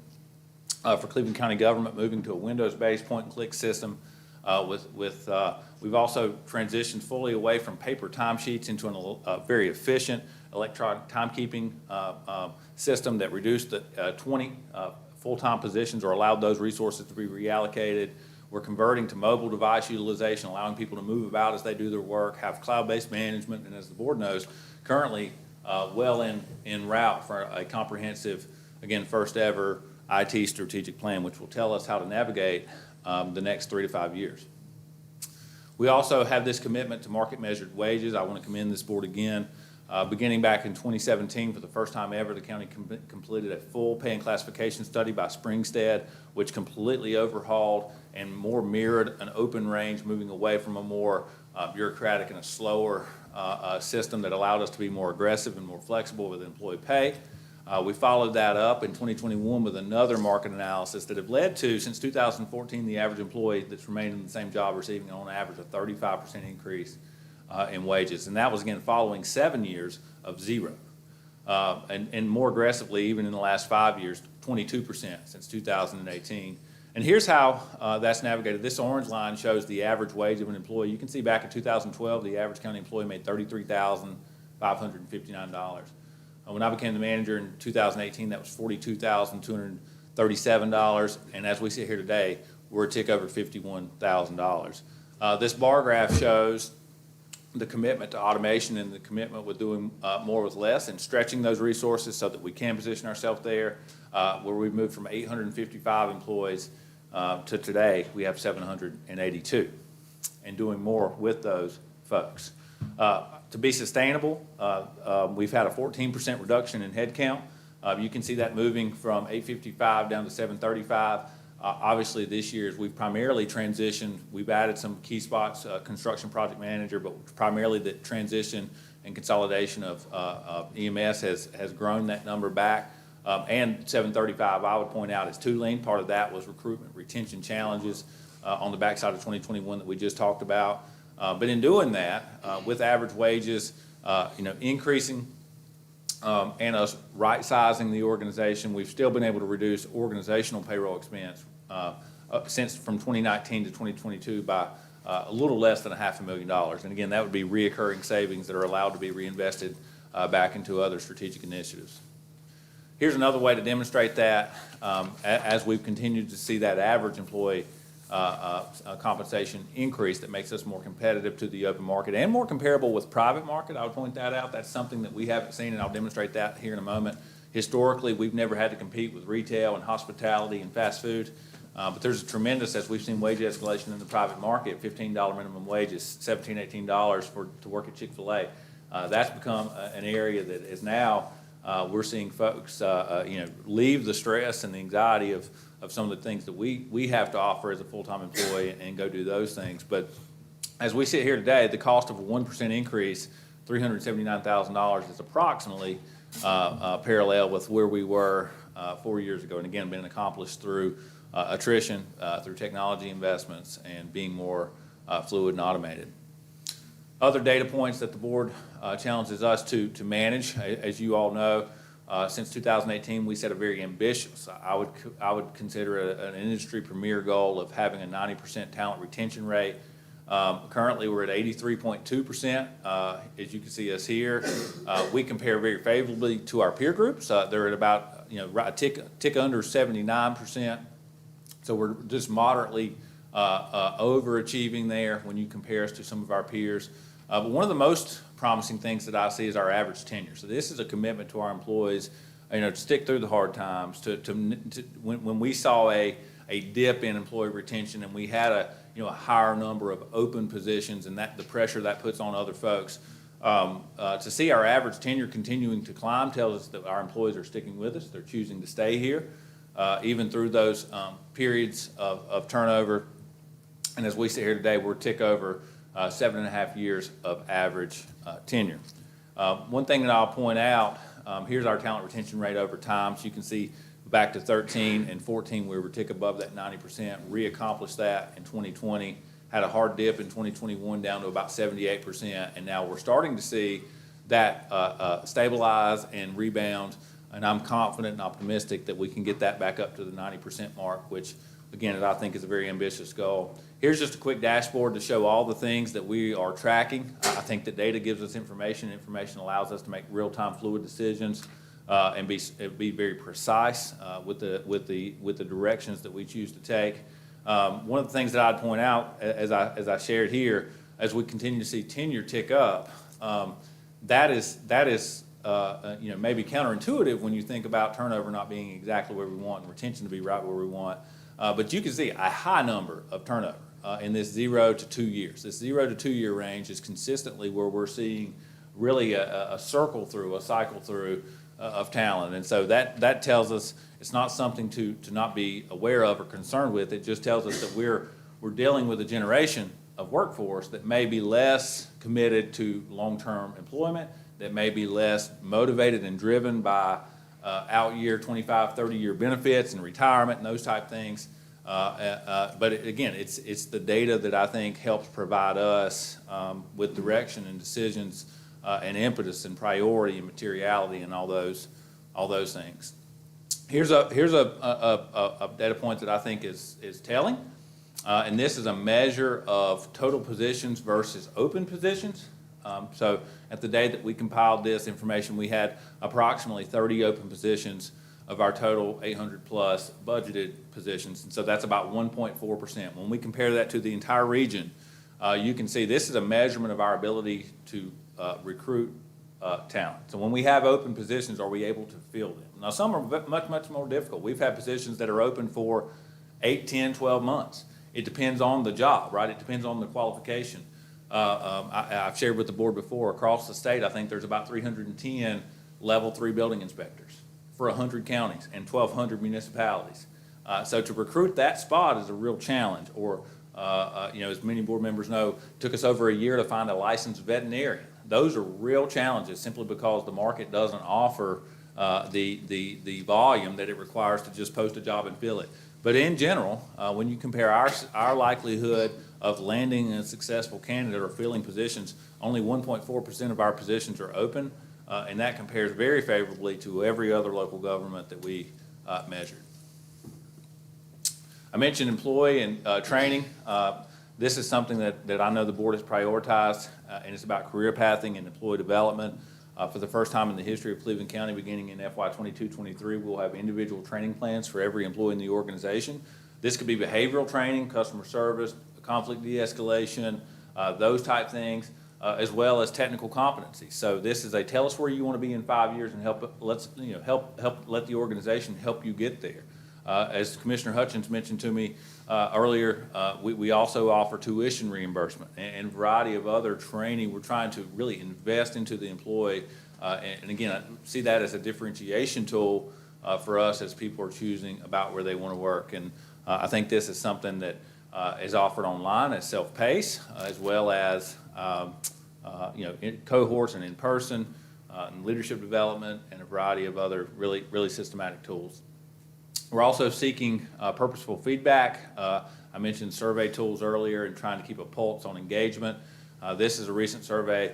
for Cleveland County government, moving to a Windows-based point-and-click system. We've also transitioned fully away from paper timesheets into a very efficient electronic timekeeping system that reduced the 20 full-time positions, or allowed those resources to be reallocated. We're converting to mobile device utilization, allowing people to move about as they do their work, have cloud-based management, and as the board knows, currently well en route for a comprehensive, again, first ever IT strategic plan, which will tell us how to navigate the next 3 to 5 years. We also have this commitment to market measured wages. I want to commend this board again. Beginning back in 2017, for the first time ever, the county completed a full pay and classification study by Springstead, which completely overhauled and more mirrored an open range, moving away from a more bureaucratic and a slower system that allowed us to be more aggressive and more flexible with employee pay. We followed that up in 2021 with another market analysis that have led to, since 2014, the average employee that's remained in the same job receiving on average a 35% increase in wages. And that was, again, following 7 years of zero. And more aggressively, even in the last 5 years, 22% since 2018. And here's how that's navigated. This orange line shows the average wage of an employee. You can see back in 2012, the average county employee made $33,559. When I became the manager in 2018, that was $42,237. And as we sit here today, we're a tick over $51,000. This bar graph shows the commitment to automation and the commitment with doing more with less and stretching those resources so that we can position ourselves there, where we've moved from 855 employees to today, we have 782, and doing more with those folks. To be sustainable, we've had a 14% reduction in headcount. You can see that moving from 855 down to 735. Obviously, this year, as we've primarily transitioned, we've added some key spots, construction project manager, but primarily the transition and consolidation of EMS has grown that number back. And 735, I would point out, is too lean. Part of that was recruitment retention challenges on the backside of 2021 that we just talked about. But in doing that, with average wages, increasing and us right-sizing the organization, we've still been able to reduce organizational payroll expense since from 2019 to 2022 by a little less than $500,000. And again, that would be reoccurring savings that are allowed to be reinvested back into other strategic initiatives. Here's another way to demonstrate that. As we've continued to see that average employee compensation increase, that makes us more competitive to the open market and more comparable with private market. I would point that out. That's something that we haven't seen, and I'll demonstrate that here in a moment. Historically, we've never had to compete with retail and hospitality and fast food, but there's a tremendous, as we've seen wage escalation in the private market, $15 minimum wages, $17, $18 to work at Chick-fil-A. That's become an area that is now, we're seeing folks leave the stress and the anxiety of some of the things that we have to offer as a full-time employee and go do those things. But as we sit here today, the cost of a 1% increase, $379,000, is approximately parallel with where we were 4 years ago. And again, been accomplished through attrition, through technology investments, and being more fluid and automated. Other data points that the board challenges us to manage, as you all know, Since 2018, we set a very ambitious, I would consider an industry premier goal of having a 90% talent retention rate. Currently, we're at 83.2%. As you can see us here, we compare very favorably to our peer groups. They're at about, a tick under 79%. So we're just moderately overachieving there when you compare us to some of our peers. But one of the most promising things that I see is our average tenure. So this is a commitment to our employees, to stick through the hard times. When we saw a dip in employee retention and we had a higher number of open positions and the pressure that puts on other folks, to see our average tenure continuing to climb tells us that our employees are sticking with us. They're choosing to stay here, even through those periods of turnover. And as we sit here today, we're tick over 7.5 years of average tenure. One thing that I'll point out, here's our talent retention rate over time. So you can see back to 13 and 14, we were tick above that 90%, re-accomplished that in 2020, had a hard dip in 2021 down to about 78%, and now we're starting to see that stabilize and rebound, and I'm confident and optimistic that we can get that back up to the 90% mark, which, again, I think is a very ambitious goal. Here's just a quick dashboard to show all the things that we are tracking. I think that data gives us information. Information allows us to make real-time fluid decisions and be very precise with the directions that we choose to take. One of the things that I'd point out, as I shared here, as we continue to see tenure tick up, that is maybe counterintuitive when you think about turnover not being exactly where we want and retention to be right where we want. But you can see a high number of turnover in this 0 to 2 years. This 0 to 2 year range is consistently where we're seeing really a cycle through of talent. And so that tells us it's not something to not be aware of or concerned with. It just tells us that we're dealing with a generation of workforce that may be less committed to long-term employment, that may be less motivated and driven by out year 25, 30-year benefits and retirement and those type things. But again, it's the data that I think helps provide us with direction and decisions and impetus and priority and materiality and all those things. Here's a data point that I think is telling, and this is a measure of total positions versus open positions. So at the day that we compiled this information, we had approximately 30 open positions of our total 800 plus budgeted positions. And so that's about 1.4%. When we compare that to the entire region, you can see this is a measurement of our ability to recruit talent. So when we have open positions, are we able to fill them? Now, some are much more difficult. We've had positions that are open for 8, 10, 12 months. It depends on the job, right? It depends on the qualification. I've shared with the board before, across the state, I think there's about 310 level 3 building inspectors for 100 counties and 1,200 municipalities. So to recruit that spot is a real challenge. Or, as many board members know, it took us over a year to find a licensed veterinarian. Those are real challenges simply because the market doesn't offer the volume that it requires to just post a job and fill it. But in general, when you compare our likelihood of landing a successful candidate or filling positions, only 1.4% of our positions are open, and that compares very favorably to every other local government that we measured. I mentioned employee and training. This is something that I know the board has prioritized, and it's about career pathing and employee development. For the first time in the history of Cleveland County, beginning in FY 22-23, we'll have individual training plans for every employee in the organization. This could be behavioral training, customer service, conflict de-escalation, those type things, as well as technical competencies. So this is tell us where you want to be in 5 years and help let the organization help you get there. As Commissioner Hutchins mentioned to me earlier, we also offer tuition reimbursement and a variety of other training. We're trying to really invest into the employee. And again, I see that as a differentiation tool for us as people are choosing about where they want to work. And I think this is something that is offered online as self-paced, as well as in cohorts and in person, and leadership development, and a variety of other really systematic tools. We're also seeking purposeful feedback. I mentioned survey tools earlier and trying to keep a pulse on engagement. This is a recent survey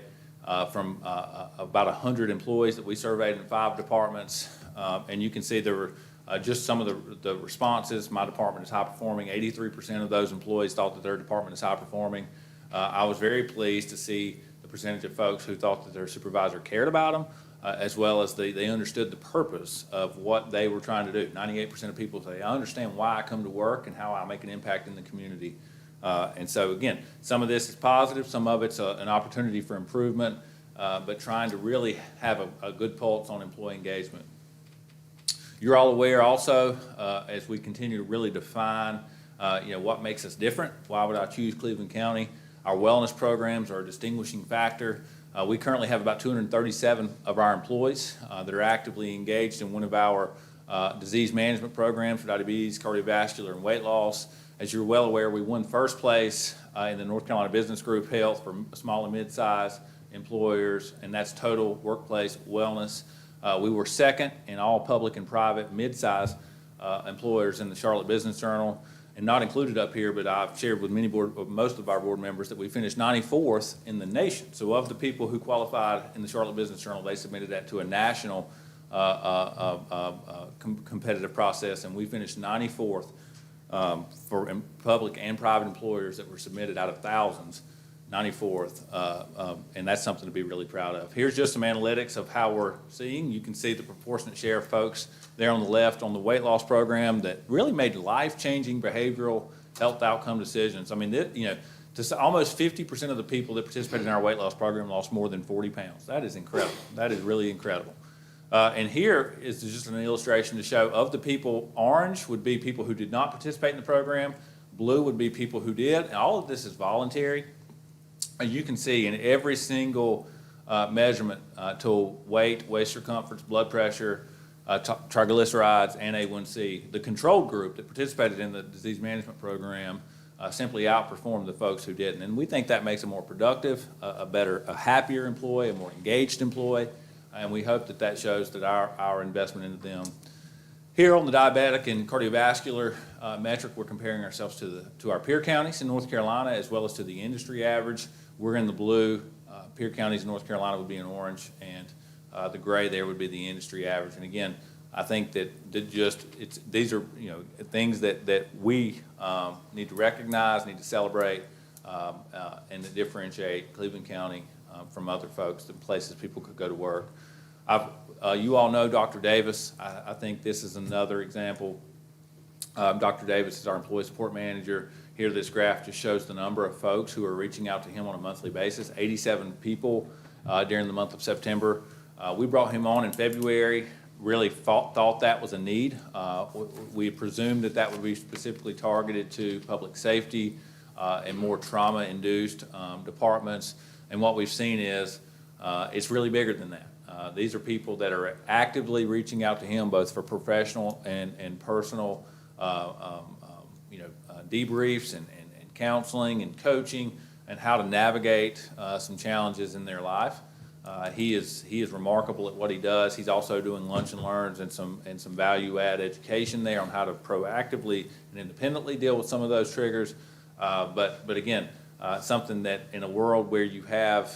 from about 100 employees that we surveyed in 5 departments. And you can see there were just some of the responses. My department is high performing. 83% of those employees thought that their department is high performing. I was very pleased to see the percentage of folks who thought that their supervisor cared about them, as well as they understood the purpose of what they were trying to do. 98% of people say, I understand why I come to work and how I make an impact in the community. And so again, some of this is positive, some of it's an opportunity for improvement, but trying to really have a good pulse on employee engagement. You're all aware also, as we continue to really define, what makes us different, why would I choose Cleveland County? Our wellness programs are a distinguishing factor. We currently have about 237 of our employees that are actively engaged in one of our disease management programs for diabetes, cardiovascular, and weight loss. As you're well aware, we won first place in the North Carolina Business Group Health for small and mid-sized employers, and that's total workplace wellness. We were second in all public and private mid-sized employers in the Charlotte Business Journal. And not included up here, but I've shared with most of our board members that we finished 94th in the nation. So of the people who qualified in the Charlotte Business Journal, they submitted that to a national competitive process, and we finished 94th for public and private employers that were submitted out of thousands, 94th, and that's something to be really proud of. Here's just some analytics of how we're seeing. You can see the proportionate share of folks there on the left on the weight loss program that really made life-changing behavioral health outcome decisions. I mean, almost 50% of the people that participated in our weight loss program lost more than 40 pounds. That is incredible. That is really incredible. And here is just an illustration to show of the people. Orange would be people who did not participate in the program. Blue would be people who did. And all of this is voluntary. You can see in every single measurement tool, weight, waist circumference, blood pressure, triglycerides, and A1C, the control group that participated in the disease management program simply outperformed the folks who didn't. And we think that makes a more productive, a happier employee, a more engaged employee, and we hope that shows that our investment into them. Here on the diabetic and cardiovascular metric, we're comparing ourselves to our peer counties in North Carolina as well as to the industry average. We're in the blue. Peer counties in North Carolina would be in orange, and the gray there would be the industry average. And again, I think that these are things that we need to recognize, need to celebrate, and to differentiate Cleveland County from other folks, the places people could go to work. You all know Dr. Davis. I think this is another example. Dr. Davis is our employee support manager. Here, this graph just shows the number of folks who are reaching out to him on a monthly basis, 87 people during the month of September. We brought him on in February, really thought that was a need. We presumed that would be specifically targeted to public safety and more trauma-induced departments. And what we've seen is it's really bigger than that. These are people that are actively reaching out to him both for professional and personal debriefs and counseling and coaching and how to navigate some challenges in their life. He is remarkable at what he does. He's also doing lunch and learns and some value-add education there on how to proactively and independently deal with some of those triggers. But again, something that in a world where you have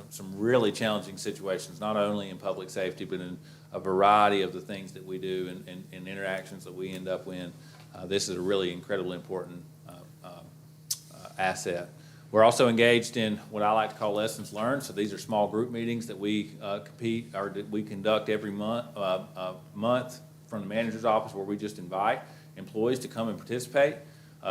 some really challenging situations, not only in public safety, but in a variety of the things that we do and interactions that we end up in, this is a really incredibly important asset. We're also engaged in what I like to call lessons learned. So these are small group meetings that we we conduct every month from the manager's office, where we just invite employees to come and participate.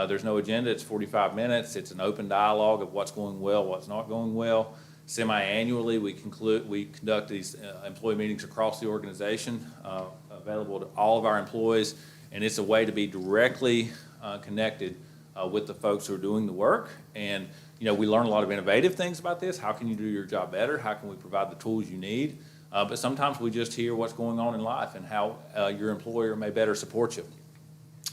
There's no agenda. It's 45 minutes. It's an open dialogue of what's going well, what's not going well. Semi-annually, we conduct these employee meetings across the organization, available to all of our employees, and it's a way to be directly connected with the folks who are doing the work. And we learn a lot of innovative things about this. How can you do your job better? How can we provide the tools you need? But sometimes we just hear what's going on in life and how your employer may better support you.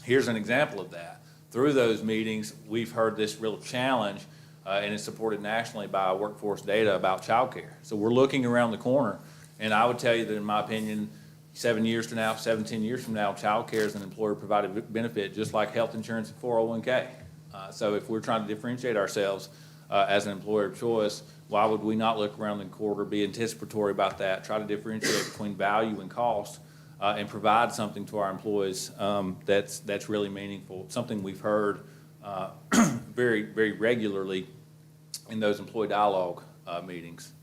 Here's an example of that. Through those meetings, we've heard this real challenge, and it's supported nationally by workforce data about childcare. So we're looking around the corner, and I would tell you that, in my opinion, 17 years from now, childcare is an employer-provided benefit, just like health insurance and 401k. So if we're trying to differentiate ourselves, as an employer of choice, why would we not look around the corner, be anticipatory about that, try to differentiate between value and cost, and provide something to our employees that's really meaningful, something we've heard very, very regularly in those employee dialogue meetings.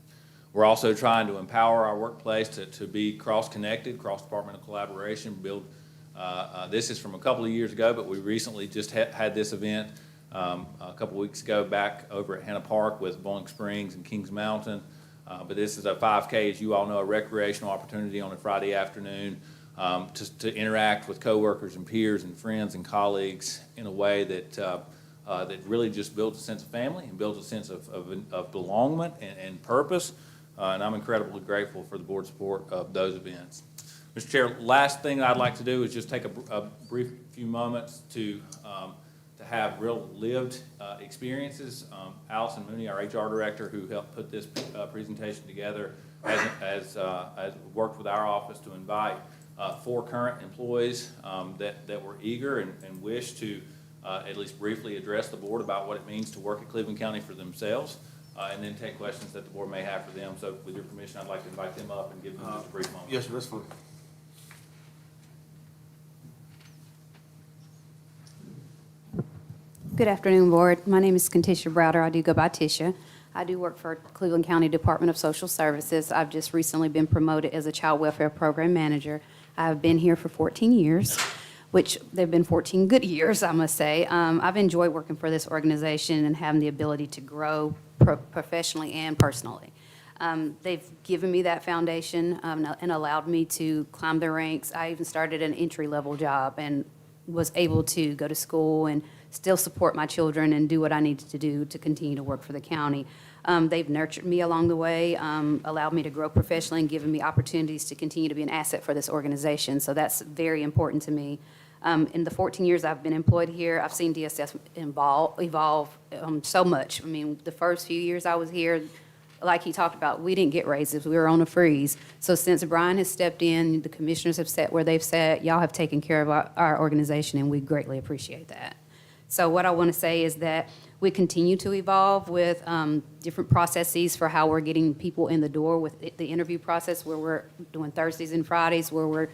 We're also trying to empower our workplace to be cross-connected, cross-departmental collaboration, build, this is from a couple of years ago, but we recently just had this event a couple weeks ago back over at Hannah Park with Bowling Springs and Kings Mountain. But this is a 5K, as you all know, a recreational opportunity on a Friday afternoon to interact with coworkers and peers and friends and colleagues in a way that really just builds a sense of family and builds a sense of belongment and purpose. And I'm incredibly grateful for the board's support of those events. Mr. Chair, last thing I'd like to do is just take a brief few moments to have real lived experiences. Allison Mooney, our HR director, who helped put this presentation together, has worked with our office to invite 4 current employees that were eager and wish to at least briefly address the board about what it means to work at Cleveland County for themselves, and then take questions that the board may have for them. So with your permission, I'd like to invite them up and give them just a brief moment. Yes, sir, that's fine. Good afternoon, Board. My name is Contisha Browder. I do go by Tisha. I do work for Cleveland County Department of Social Services. I've just recently been promoted as a Child Welfare Program Manager. I've been here for 14 years, which they've been 14 good years, I must say. I've enjoyed working for this organization and having the ability to grow professionally and personally. They've given me that foundation and allowed me to climb the ranks. I even started an entry-level job and was able to go to school and still support my children and do what I needed to do to continue to work for the county. They've nurtured me along the way, allowed me to grow professionally, and given me opportunities to continue to be an asset for this organization. So that's very important to me. In the 14 years I've been employed here, I've seen DSS evolve so much. I mean, the first few years I was here, like he talked about, we didn't get raises. We were on a freeze. So since Brian has stepped in, the commissioners have sat where they've sat, y'all have taken care of our organization, and we greatly appreciate that. So what I want to say is that we continue to evolve with different processes for how we're getting people in the door with the interview process, where we're doing Thursdays and Fridays, where we're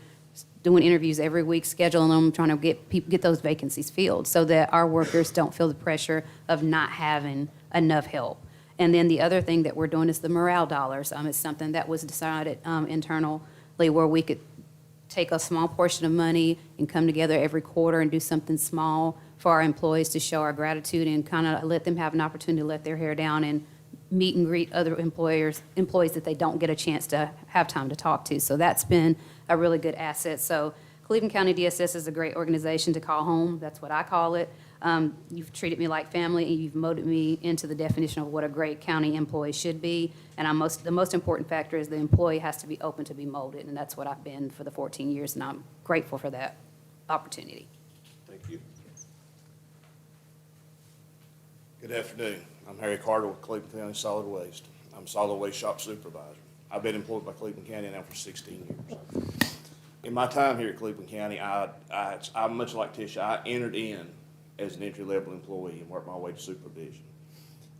doing interviews every week, scheduling them, trying to get those vacancies filled so that our workers don't feel the pressure of not having enough help. And then the other thing that we're doing is the morale dollars. It's something that was decided internally where we could take a small portion of money and come together every quarter and do something small for our employees to show our gratitude and kind of let them have an opportunity to let their hair down and meet and greet other employees that they don't get a chance to have time to talk to. So that's been a really good asset. So Cleveland County DSS is a great organization to call home. That's what I call it. You've treated me like family, and you've molded me into the definition of what a great county employee should be. And the most important factor is the employee has to be open to be molded, and that's what I've been for the 14 years, and I'm grateful for that opportunity. Thank you. Good afternoon. I'm Harry Carter with Cleveland County Solid Waste. I'm Solid Waste Shop Supervisor. I've been employed by Cleveland County now for 16 years. In my time here at Cleveland County, I'm much like Tisha. I entered in as an entry-level employee and worked my way to supervision.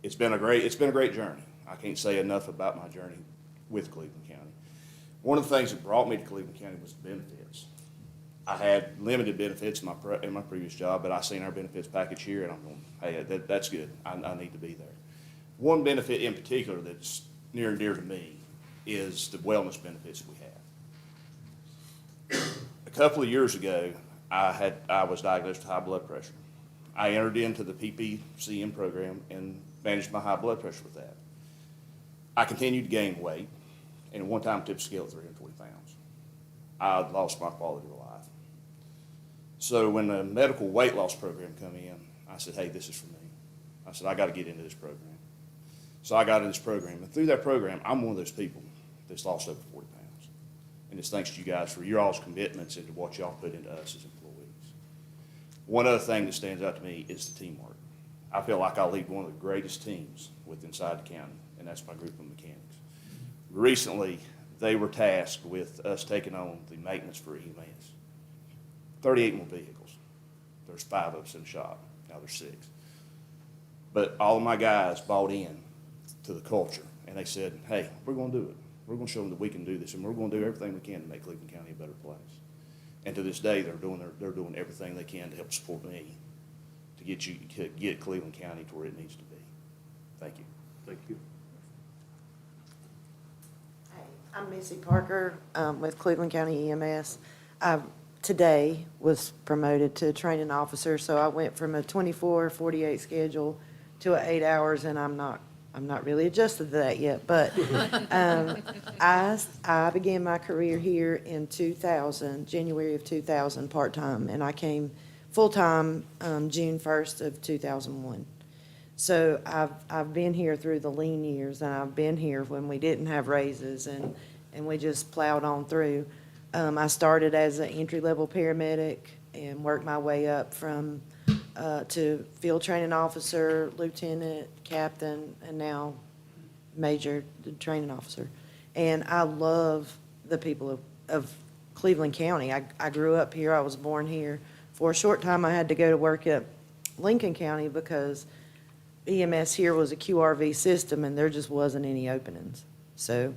It's been a great journey. I can't say enough about my journey with Cleveland County. One of the things that brought me to Cleveland County was the benefits. I had limited benefits in my previous job, but I seen our benefits package here, and I'm going, hey, that's good. I need to be there. One benefit in particular that's near and dear to me is the wellness benefits we have. A couple of years ago, I was diagnosed with high blood pressure. I entered into the PPCM program and managed my high blood pressure with that. I continued to gain weight, and at one time tipped the scale at 320 pounds. I lost my quality of life. So when the medical weight loss program come in, I said, hey, this is for me. I said, I got to get into this program. So I got into this program, and through that program, I'm one of those people that's lost over 40 pounds. And it's thanks to you guys for your all's commitments into what y'all put into us as employees. One other thing that stands out to me is the teamwork. I feel like I lead one of the greatest teams inside the county, and that's my group of mechanics. Recently, they were tasked with us taking on the maintenance for EMS. 38 more vehicles. There's 5 of us in the shop. Now there's 6. But all of my guys bought in to the culture, and they said, hey, we're gonna do it. We're gonna show them that we can do this, and we're gonna do everything we can to make Cleveland County a better place. And to this day, they're doing everything they can to help support me to get Cleveland County to where it needs to be. Thank you. Thank you. I'm Missy Parker with Cleveland County EMS. I today was promoted to training officer, so I went from a 24-48 schedule to 8 hours, and I'm not really adjusted to that yet. But I began my career here in 2000, January of 2000, part-time, and I came full-time June 1st of 2001. So I've been here through the lean years, and I've been here when we didn't have raises, and we just plowed on through. I started as an entry-level paramedic and worked my way up from to field training officer, lieutenant, captain, and now major training officer. And I love the people of Cleveland County. I grew up here. I was born here. For a short time, I had to go to work at Lincoln County because EMS here was a QRV system, and there just wasn't any openings. So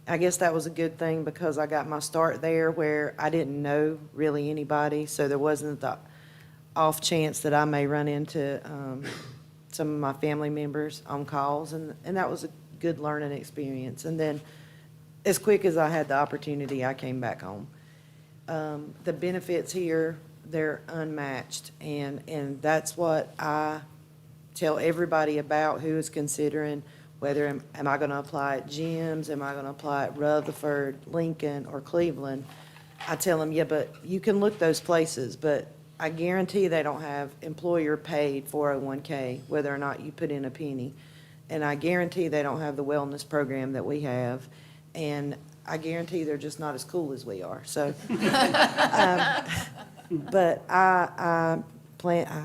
I guess that was a good thing because I got my start there where I didn't know really anybody, so there wasn't the off chance that I may run into some of my family members on calls, and that was a good learning experience. And then as quick as I had the opportunity, I came back home. The benefits here, they're unmatched, and that's what I tell everybody about who is considering whether am I going to apply at Jim's, am I going to apply at Rutherford, Lincoln, or Cleveland. I tell them, yeah, but you can look those places, but I guarantee they don't have employer-paid 401k, whether or not you put in a penny. And I guarantee they don't have the wellness program that we have. And I guarantee they're just not as cool as we are. So, but I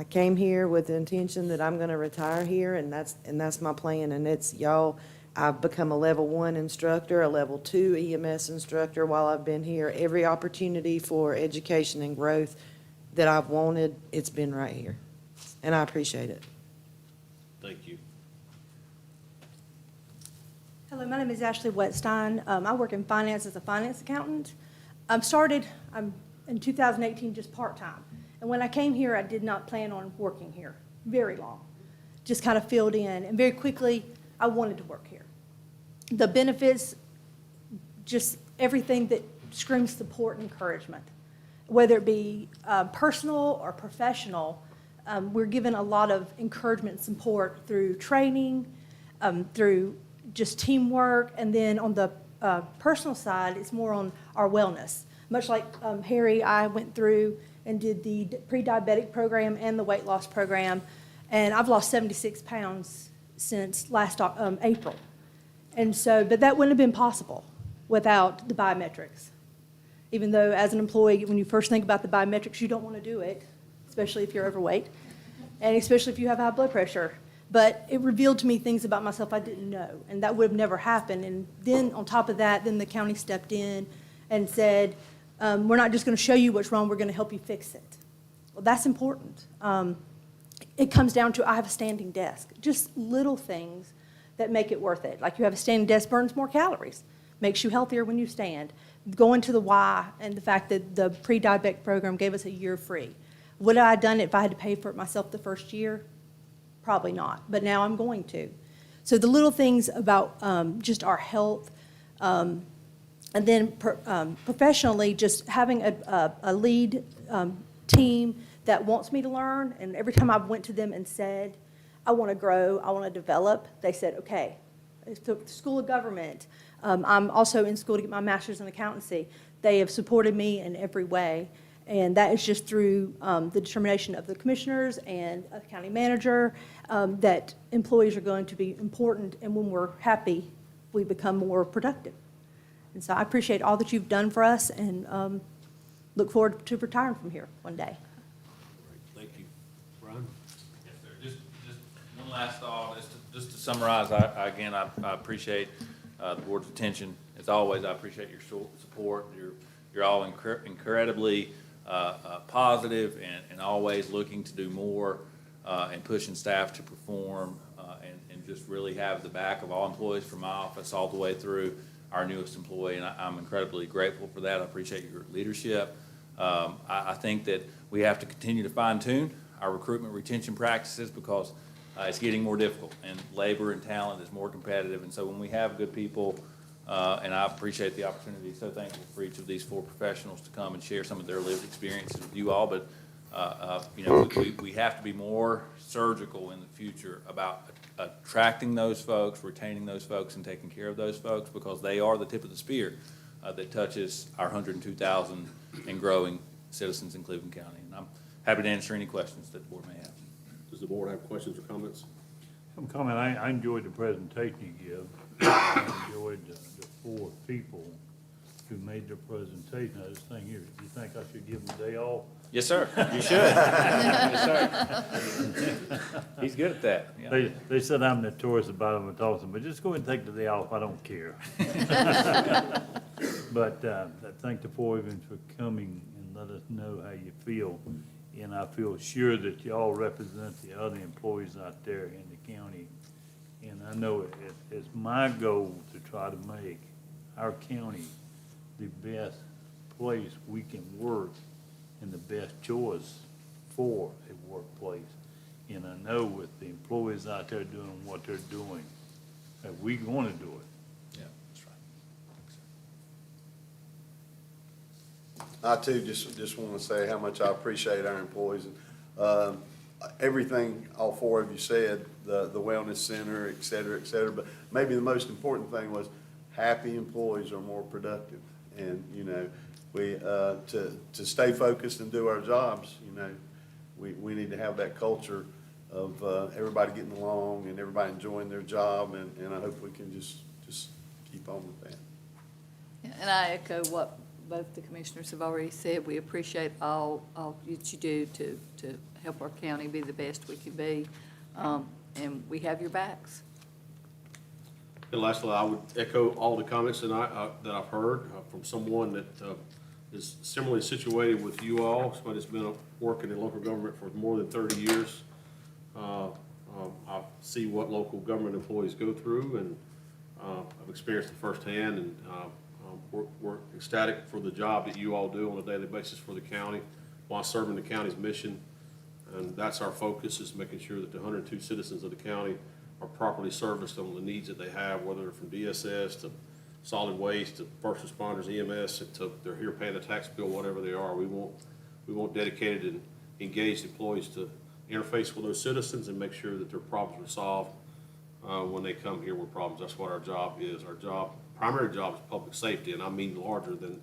came here with the intention that I'm going to retire here, and that's my plan. And it's y'all. I've become a level 1 instructor, a level 2 EMS instructor while I've been here. Every opportunity for education and growth that I've wanted, it's been right here, and I appreciate it. Thank you. Hello, my name is Ashley Wetstein. I work in finance as a finance accountant. I'm in 2018 just part-time. And when I came here, I did not plan on working here very long. Just kind of filled in, and very quickly, I wanted to work here. The benefits, just everything that screams support and encouragement, whether it be personal or professional, we're given a lot of encouragement and support through training, through just teamwork, and then on the personal side, it's more on our wellness. Much like Harry, I went through and did the pre-diabetic program and the weight loss program, and I've lost 76 pounds since last April. And so, but that wouldn't have been possible without the biometrics. Even though as an employee, when you first think about the biometrics, you don't want to do it, especially if you're overweight, and especially if you have high blood pressure. But it revealed to me things about myself I didn't know, and that would have never happened. And then on top of that, then the county stepped in and said, we're not just going to show you what's wrong, we're going to help you fix it. Well, that's important. It comes down to I have a standing desk, just little things that make it worth it. Like you have a standing desk burns more calories, makes you healthier when you stand. Going to the why and the fact that the pre-diabetic program gave us a year free. Would I have done it if I had to pay for it myself the first year? Probably not, but now I'm going to. So the little things about just our health, and then professionally, just having a lead team that wants me to learn, and every time I went to them and said, I want to grow, I want to develop, they said, okay. So School of Government, I'm also in school to get my master's in accountancy. They have supported me in every way, and that is just through the determination of the commissioners and the county manager that employees are going to be important, and when we're happy, we become more productive. And so I appreciate all that you've done for us, and look forward to retiring from here one day. Thank you. Brian? Yes, sir. Just one last thought, just to summarize, I appreciate the board's attention. As always, I appreciate your support. You're all incredibly positive and always looking to do more and pushing staff to perform, and just really have the back of all employees from my office all the way through our newest employee, and I'm incredibly grateful for that. I appreciate your leadership. I think that we have to continue to fine tune our recruitment retention practices because it's getting more difficult, and labor and talent is more competitive. And so when we have good people, and I appreciate the opportunity, so thankful for each of these 4 professionals to come and share some of their lived experiences with you all. But you know, we have to be more surgical in the future about attracting those folks, retaining those folks, and taking care of those folks, because they are the tip of the spear that touches our 102,000 and growing citizens in Cleveland County. And I'm happy to answer any questions that the board may have. Does the board have questions or comments? Some comment, I enjoyed the presentation you give. I enjoyed the 4 people who made their presentation. I just think, here, you think I should give them a day off? Yes, sir. You should. Yes, sir. He's good at that. Yeah. They said I'm notorious about them and tossing, but just go ahead and take the day off. I don't care. But I thank the 4 of you for coming and let us know how you feel. And I feel sure that you all represent the other employees out there in the county. And I know it's my goal to try to make our county the best place we can work and the best choice for a workplace. And I know with the employees out there doing what they're doing, that we're going to do it. Yeah, that's right. I too just want to say how much I appreciate our employees. Everything all 4 of you said, the wellness center, et cetera, but maybe the most important thing was happy employees are more productive. And, you know, we, to stay focused and do our jobs, you know, we need to have that culture of everybody getting along and everybody enjoying their job, and I hope we can just keep on with that. And I echo what both the commissioners have already said. We appreciate all that you do to help our county be the best we can be, and we have your backs. And lastly, I would echo all the comments that I've heard from someone that is similarly situated with you all, somebody that's been working in local government for more than 30 years. I see what local government employees go through, and I've experienced it firsthand, and we're ecstatic for the job that you all do on a daily basis for the county while serving the county's mission. And that's our focus, is making sure that the 102 citizens of the county are properly serviced on the needs that they have, whether they're from DSS to solid waste to first responders, EMS, to they're here paying a tax bill, whatever they are. We want dedicated and engaged employees to interface with those citizens and make sure that their problems are solved when they come here with problems. That's what our job is. Our primary job is public safety, and I mean larger than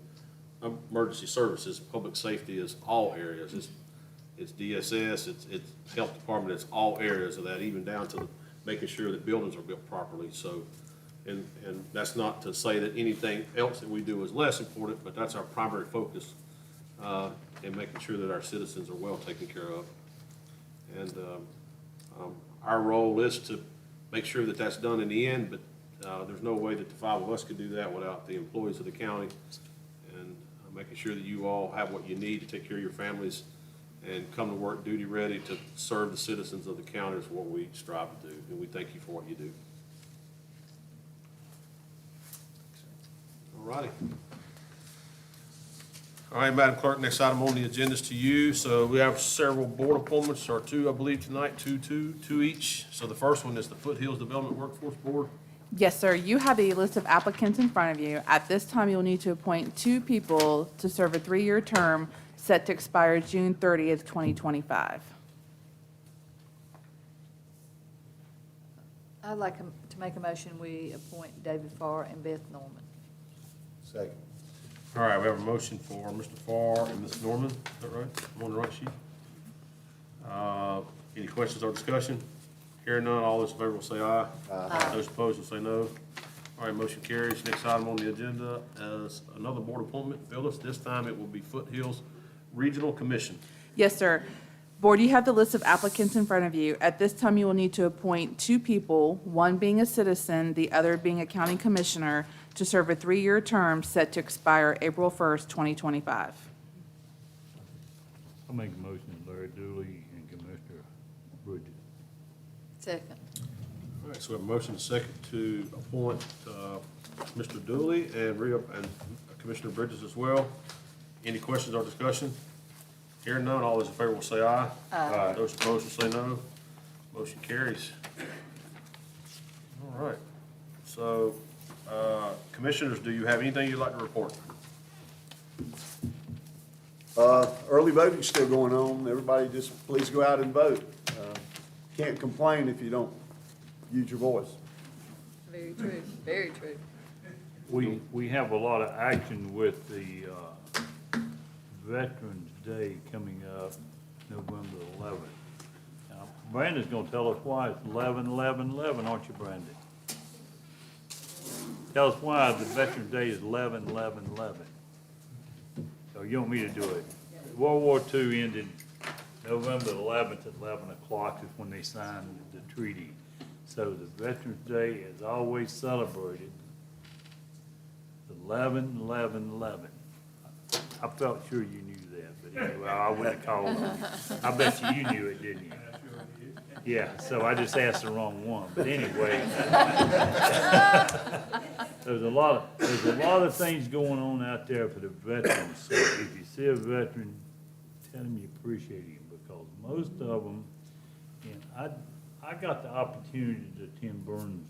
emergency services. Public safety is all areas. It's DSS, it's health department, it's all areas of that, even down to making sure that buildings are built properly. So, and that's not to say that anything else that we do is less important, but that's our primary focus in making sure that our citizens are well taken care of. And our role is to make sure that that's done in the end, but there's no way that the 5 of us could do that without the employees of the county, and making sure that you all have what you need to take care of your families and come to work duty ready to serve the citizens of the county is what we strive to do, and we thank you for what you do. All righty. All right, Madam Clerk, next item on the agenda is to you. So we have several board appointments, or 2, I believe, tonight, two each. So the first one is the Foothills Development Workforce Board. Yes, sir. You have a list of applicants in front of you. At this time, you'll need to appoint 2 people to serve a 3-year term set to expire June 30th, 2025. I'd like to make a motion, we appoint David Farr and Beth Norman. Second. All right, we have a motion for Mr. Farr and Ms. Norman. Is that right? I'm on the right sheet. Any questions or discussion? Hearing none, all those in favor will say aye. Aye. Those opposed will say no. All right, motion carries. Next item on the agenda is another board appointment. Phyllis, this time it will be Foothills Regional Commission. Yes, sir. Board, you have the list of applicants in front of you. At this time, you will need to appoint 2 people, one being a citizen, the other being a county commissioner, to serve a 3-year term set to expire April 1st, 2025. I make a motion that Larry Dooley and Commissioner Bridges. Second. All right, so we have a motion and a second to appoint Mr. Dooley and Commissioner Bridges as well. Any questions or discussion? Hearing none, all those in favor will say aye. Aye. Those opposed will say no. Motion carries. All right. So, commissioners, do you have anything you'd like to report? Early voting's still going on. Everybody just please go out and vote. Can't complain if you don't use your voice. Very true, very true. We have a lot of action with the Veterans Day coming up November 11th. Now, Brandon's gonna tell us why it's 11/11/11, aren't you, Brandon? Tell us why the Veterans Day is 11/11/11. So you want me to do it? World War II ended November 11th at 11 o'clock is when they signed the treaty. So the Veterans Day is always celebrated 11/11/11. I felt sure you knew that, but anyway, I wouldn't have called it. I bet you knew it, didn't you? Yeah, so I just asked the wrong one, but anyway. There's a lot of things going on out there for the veterans, so if you see a veteran, tell him you appreciate him, because most of them, and I got the opportunity to attend Burns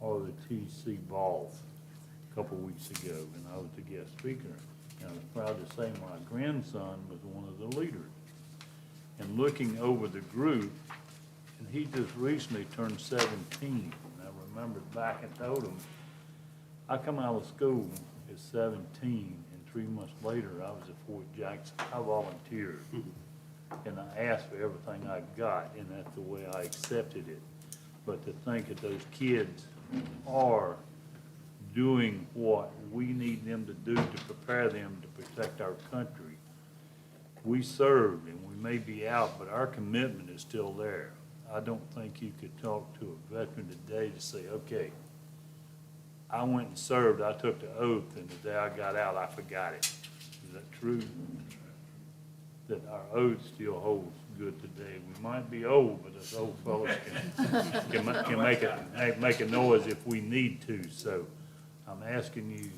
ROTC ball a couple of weeks ago, and I was the guest speaker. And I was proud to say my grandson was one of the leaders. And looking over the group, and he just recently turned 17. And I remembered back and told him, I come out of school at 17, and 3 months later, I was at Fort Jackson. I volunteered. And I asked for everything I got, and that's the way I accepted it. But to think that those kids are doing what we need them to do to prepare them to protect our country. We served, and we may be out, but our commitment is still there. I don't think you could talk to a veteran today to say, okay, I went and served, I took the oath, and the day I got out, I forgot it. Is that true? That our oath still holds good today. We might be old, but us old fellows can make a noise if we need to. So I'm asking you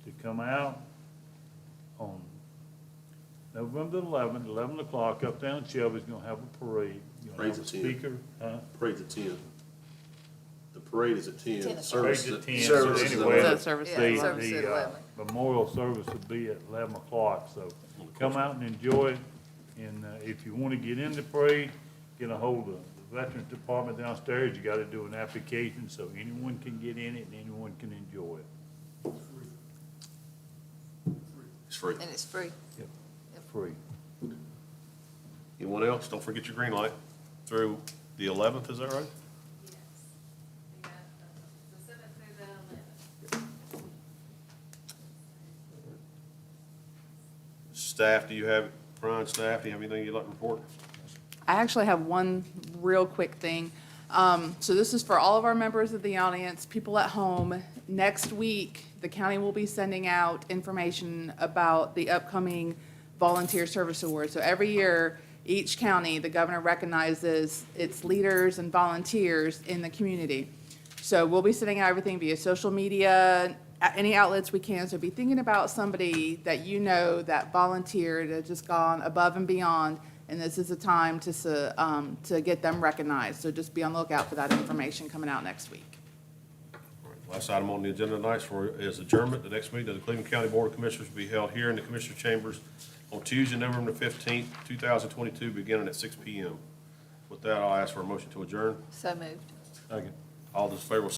to come out on November 11th, 11 o'clock, up down Shelby's gonna have a parade. You're gonna have a Parade's at 10. speaker. Huh? Parade's at 10. The parade is at 10. 10. Service Parade's at 10. service So is at anyway, 11. Service at 11. the memorial service will be at 11 o'clock, so come out and enjoy it. And if you want to get in the parade, get a hold of the Veterans Department downstairs. You got to do an application so anyone can get in it and anyone can enjoy it. It's free. And it's free. Yep, free. Anyone else? Don't forget your green light through the 11th, is that right? Staff, do you have, Brian, staff, do you have anything you'd like to report? I actually have one real quick thing. So this is for all of our members of the audience, people at home. Next week, the county will be sending out information about the upcoming Volunteer Service Award. So every year, each county, the governor recognizes its leaders and volunteers in the community. So we'll be sending out everything via social media, any outlets we can. So be thinking about somebody that you know that volunteered, that just gone above and beyond, and this is a time to get them recognized. So just be on the lookout for that information coming out next week. All right, last item on the agenda tonight is adjournment. The next meeting of the Cleveland County Board of Commissioners will be held here in the Commissioner Chambers on Tuesday, November 15th, 2022, beginning at 6 p.m. With that, I'll ask for a motion to adjourn. So moved. Second. All those in favor will